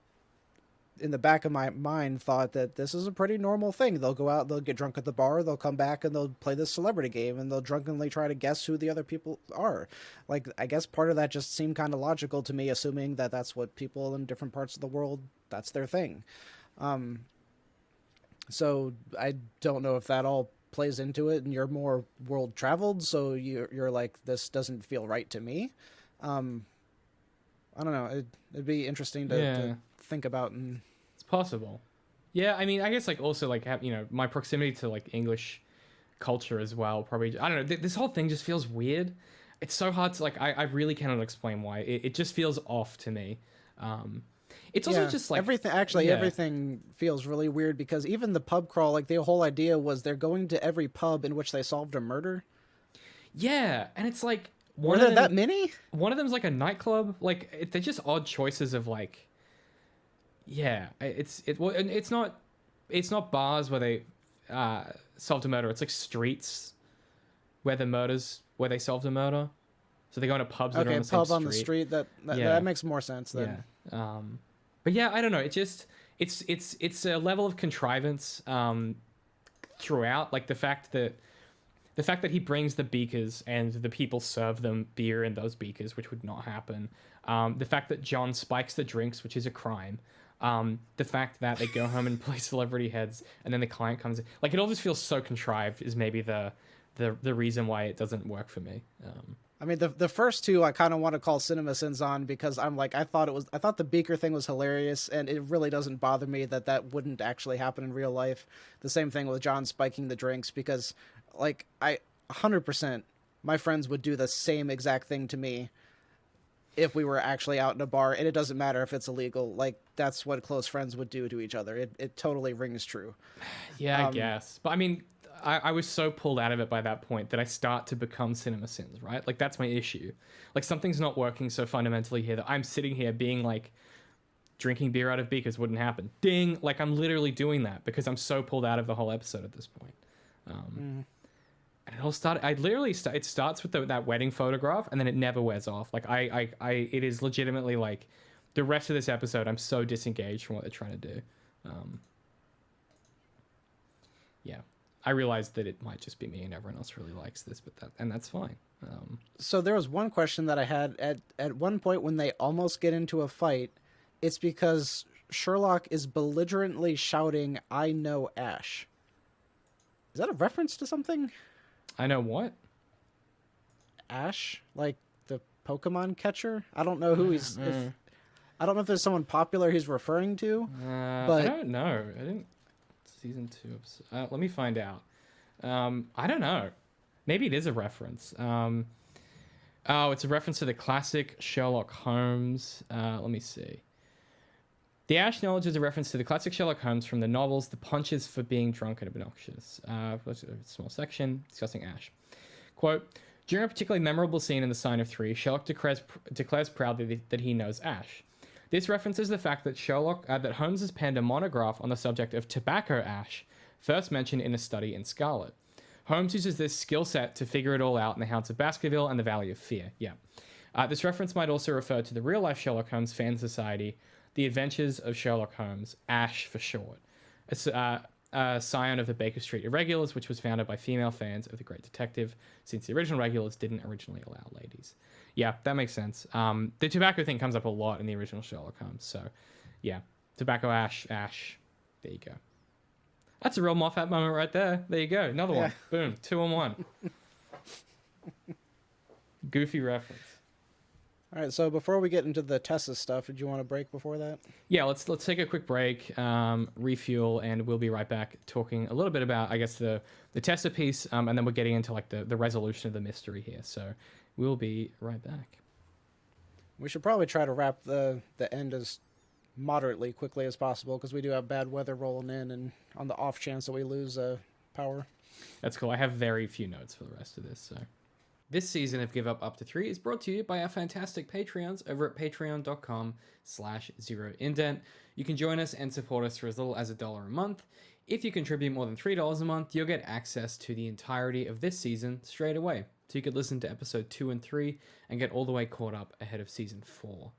in the back of my mind, thought that this is a pretty normal thing. They'll go out, they'll get drunk at the bar, they'll come back and they'll play this celebrity game and they'll drunkenly try to guess who the other people are. Like, I guess part of that just seemed kind of logical to me, assuming that that's what people in different parts of the world, that's their thing. So I don't know if that all plays into it and you're more world traveled. So you're like, this doesn't feel right to me. I don't know. It'd be interesting to think about. And it's possible. Yeah. I mean, I guess like also like, my proximity to like English culture as well, probably, I don't know. This whole thing just feels weird. It's so hard to like, I really cannot explain why it just feels off to me. It's also just like everything feels really weird because even the pub crawl, like the whole idea was they're going to every pub in which they solved a murder. Yeah. And it's like, were there that many? One of them's like a nightclub. Like they're just odd choices of like, yeah, it's not bars where they solved a murder. It's like streets where they solved a murder. So they go into pubs that are on the same pub street. on the street. That makes more sense then. Yeah. But yeah, I don't know. It just it's a level of contrivance throughout. Like the fact that he brings the beakers and the people serve them beer in those beakers, which would not happen. The fact that John spikes the drinks, which is a crime. The fact that they go home and play celebrity heads and then the client comes in. Like it all just feels so contrived is maybe the reason why it doesn't work for me. I mean, the first two I kind of want to call cinema sins on because I'm like, I thought the beaker thing was hilarious, and it really doesn't bother me that wouldn't actually happen in real life. The same thing with John spiking the drinks because, like, 100%, my friends would do the same exact thing to me if we were actually out in a bar, and it doesn't matter if it's illegal. Like, that's what close friends would do to each other. It totally rings true. Yeah, I guess. But I mean, I was so pulled out of it by that point that I start to become cinema sins, right? Like, that's my issue. Like, something's not working so fundamentally here that I'm sitting here being like, drinking beer out of beakers wouldn't happen. Ding! Like, I'm literally doing that because I'm so pulled out of the whole episode at this point. And it all started, it starts with that wedding photograph and then it never wears off. Like, it is legitimately like, the rest of this episode, I'm so disengaged from what they're trying to do. Yeah. I realized that it might just be me and everyone else really likes this, and that's fine. So there was one question that I had at one point when they almost get into a fight. it's because Sherlock is belligerently shouting, "I know Ash." Is that a reference to something? I know what? Ash, like the Pokemon catcher. I don't know who he's. If Mm. I don't know if there's someone popular he's referring to, I but don't know. I didn't. Season 2. Let me find out. I don't know. Maybe it is a reference. Oh, it's a reference to the classic Sherlock Holmes. Let me see. The Ash knowledge is a reference to the classic Sherlock Holmes from the novels The Punches for Being Drunk and Obnoxious. What's a small section discussing Ash. Quote, during a particularly memorable scene in The Sign of Three, Sherlock declares proudly that he knows Ash. This references the fact that that Holmes has penned a monograph on the subject of tobacco ash, first mentioned in a study in Scarlet. Holmes uses this skill set to figure it all out in The Hounds of Baskerville and The Valley of Fear. Yeah. This reference might also refer to the real-life Sherlock Holmes fan society, The Adventures of Sherlock Holmes, ASH for short, a scion of the Baker Street Irregulars, which was founded by female fans of the Great Detective, since the original regulars didn't originally allow ladies. Yeah, that makes sense. The tobacco thing comes up a lot in the original Sherlock Holmes, so yeah, tobacco ash. There you go. That's a real Moffat moment right there. There you go. Another one. Boom. 2 on 1. Goofy reference. all right. So before we get into the Tessa stuff, did you want to break before that? Yeah, let's take a quick break, refuel, and we'll be right back talking a little bit about, I guess, the Tessa piece, and then we're getting into like the resolution of the mystery here. So we'll be right back. We should probably try to wrap the end as moderately quickly as possible because we do have bad weather rolling in, and on the off chance that we lose power. That's cool. I have very few notes for the rest of this. So, this season of Give Up to 3 is brought to you by our fantastic Patreons over at patreon.com/zeroindent. You can join us and support us for as little as $1 a month. If you contribute more than $3 a month, you'll get access to the entirety of this season straight away. So you could listen to episode 2 and 3 and get all the way caught up ahead of season 4.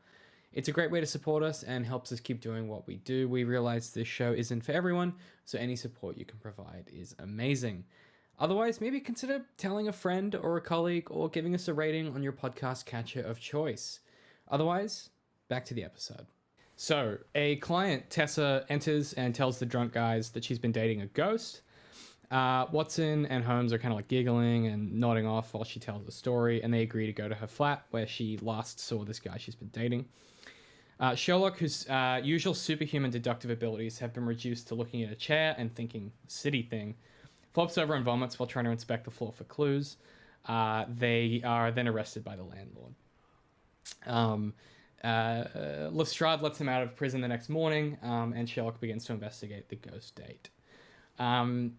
It's a great way to support us and helps us keep doing what we do. We realize this show isn't for everyone, so any support you can provide is amazing. Otherwise, maybe consider telling a friend or a colleague or giving us a rating on your podcast catcher of choice. Otherwise, back to the episode. So, a client, Tessa, enters and tells the drunk guys that she's been dating a ghost. Watson and Holmes are kind of like giggling and nodding off while she tells the story, and they agree to go to her flat where she last saw this guy she's been dating. Sherlock, whose usual superhuman deductive abilities have been reduced to looking at a chair and thinking city thing, flops over and vomits while trying to inspect the floor for clues. They are then arrested by the landlord. Lestrade lets him out of prison the next morning, and Sherlock begins to investigate the ghost date. So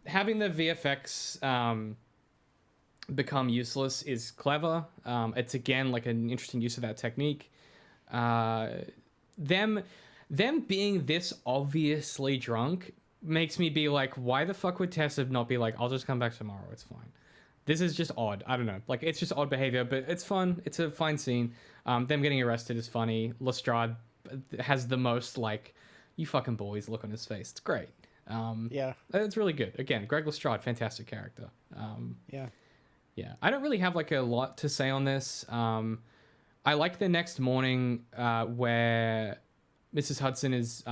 having the VFX become useless is clever. It's again like an interesting use of that technique. Them being this obviously drunk makes me be like, why the fuck would Tessa not be like, I'll just come back tomorrow, it's fine. This is just odd. I don't know. Like, it's just odd behavior, but it's fun. It's a fine scene. Them getting arrested is funny. Lestrade has the most like, you fucking boys look on his face. It's great. Yeah. It's really good. Again, Greg Lestrade, fantastic character. Yeah. I don't really have like a lot to say on this. I like the next morning where Mrs. Hudson is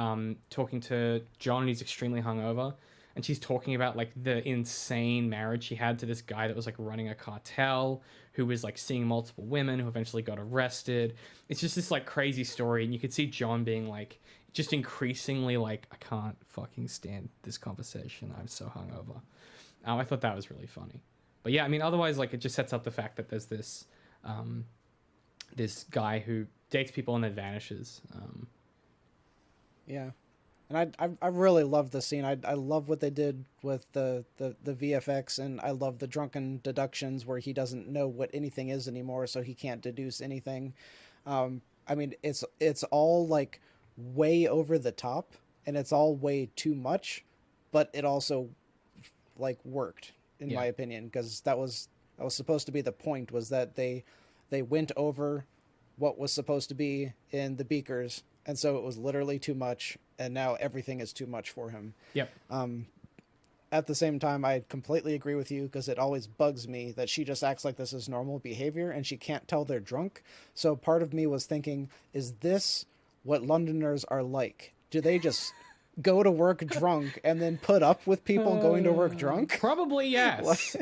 talking to John and he's extremely hungover. And she's talking about like the insane marriage she had to this guy that was like running a cartel who was like seeing multiple women who eventually got arrested. It's just this like crazy story. And you could see John being like just increasingly like, I can't fucking stand this conversation. I'm so hungover. I thought that was really funny. But yeah, I mean, otherwise, like, it just sets up the fact that there's this this guy who dates people and then vanishes. Yeah. And I really love the scene. I love what they did with the VFX, and I love the drunken deductions where he doesn't know what anything is anymore, so he can't deduce anything. I mean, it's all like way over the top, and it's all way too much, but it also like worked in my opinion, because that was supposed to be the point, was that they went over what was supposed to be in the beakers, and so it was literally too much, and now everything is too much for him. Yep. at the same time, I completely agree with you because it always bugs me that she just acts like this is normal behavior and she can't tell they're drunk. So part of me was thinking, is this what Londoners are like? Do they just go to work drunk and then put up with people going to work drunk? Probably yes.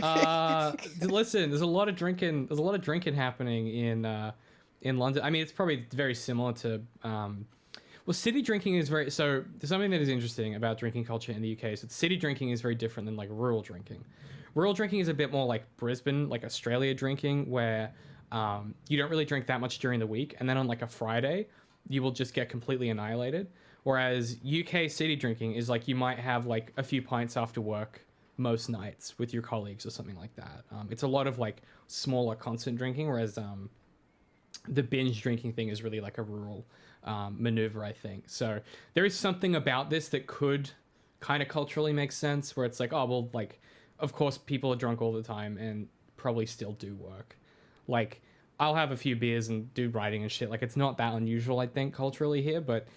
Listen, there's a lot of drinking. There's a lot of drinking happening in London. I mean, it's probably very similar to. Well, city drinking is very so. There's something that is interesting about drinking culture in the UK. So city drinking is very different than like rural drinking. Rural drinking is a bit more like Brisbane, like Australia drinking, where you don't really drink that much during the week, and then on like a Friday, you will just get completely annihilated. Whereas UK city drinking is like you might have like a few pints after work most nights with your colleagues or something like that. It's a lot of like smaller constant drinking, whereas the binge drinking thing is really like a rural maneuver, I think. So there is something about this that could kind of culturally make sense, where it's like, oh, well, like, of course people are drunk all the time and probably still do work. Like, I'll have a few beers and do writing and shit. Like, it's not that unusual, I think, culturally here, but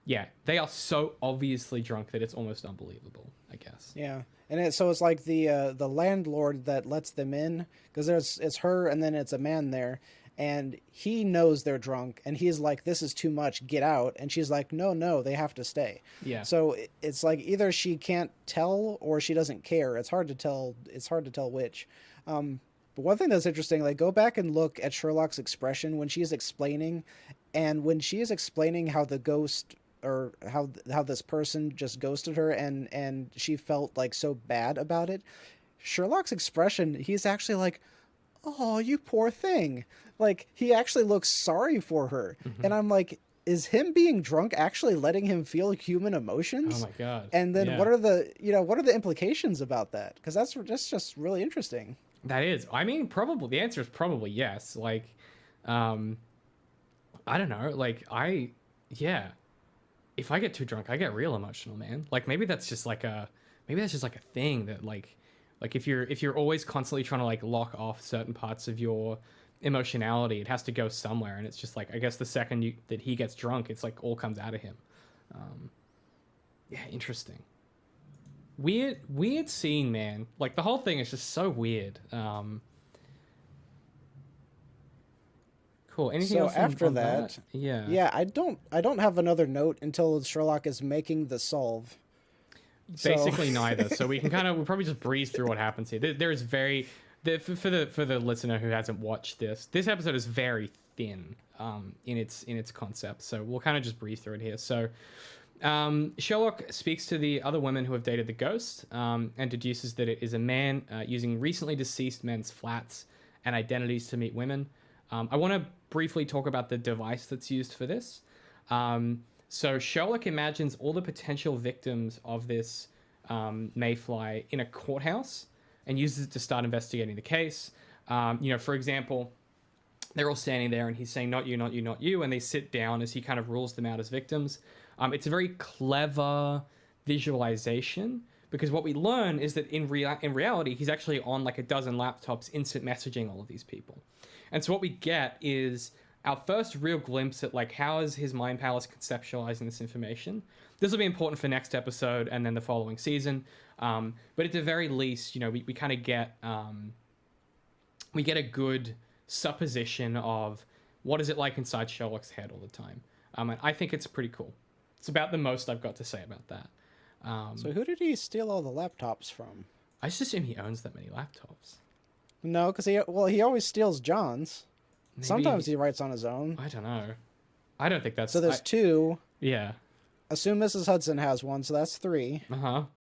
yeah, they are so obviously drunk that it's almost unbelievable, I guess. Yeah, and so it's like the landlord that lets them in because it's her and then it's a man there, and he knows they're drunk and he's like, "This is too much, get out," and she's like, "No, they have to stay." Yeah. So it's like either she can't tell or she doesn't care. It's hard to tell. It's hard to tell which. But one thing that's interesting, like go back and look at Sherlock's expression when she's explaining, and when she is explaining how the ghost or how this person just ghosted her and she felt like so bad about it. Sherlock's expression, he's actually like, "Oh, you poor thing." Like he actually looks sorry for her. Mm-hmm. And I'm like, is him being drunk actually letting him feel human emotions? Oh my god. And then yeah. what are the implications about that? Because that's just really interesting. That is. I mean, probably the answer is probably yes. Like, I don't know. Like, yeah. If I get too drunk, I get real emotional, man. Like, maybe that's just like a thing that like if you're always constantly trying to like lock off certain parts of your emotionality, it has to go somewhere, and it's just like I guess the second that he gets drunk, it's like all comes out of him. Yeah, interesting. Weird scene, man. Like the whole thing is just so weird. Cool. Anything So else after on that, Yeah. I don't have another note until Sherlock is making the solve. Basically neither. So we'll probably just breeze through what happens here. There is for the listener who hasn't watched this episode is very thin in its concept. So we'll kind of just breeze through it here. So Sherlock speaks to the other women who have dated the ghost and deduces that it is a man using recently deceased men's flats and identities to meet women. I want to briefly talk about the device that's used for this. So Sherlock imagines all the potential victims of this mayfly in a courthouse and uses it to start investigating the case. For example, they're all standing there and he's saying, "Not you, not you, not you," and they sit down as he kind of rules them out as victims. It's a very clever visualization because what we learn is that in reality, he's actually on like a dozen laptops instant messaging all of these people. And so what we get is our first real glimpse at like how is his mind palace conceptualizing this information. This will be important for next episode and then the following season. But at the very least, we kind of get we get a good supposition of what is it like inside Sherlock's head all the time. And I think it's pretty cool. It's about the most I've got to say about that. So who did he steal all the laptops from? I just assume he owns that many laptops. No, because he always steals John's. Maybe, Sometimes he writes on his own. I don't know. I don't think that's... So there's two. Yeah. Assume Mrs. Hudson has one, so that's three. Uh-huh.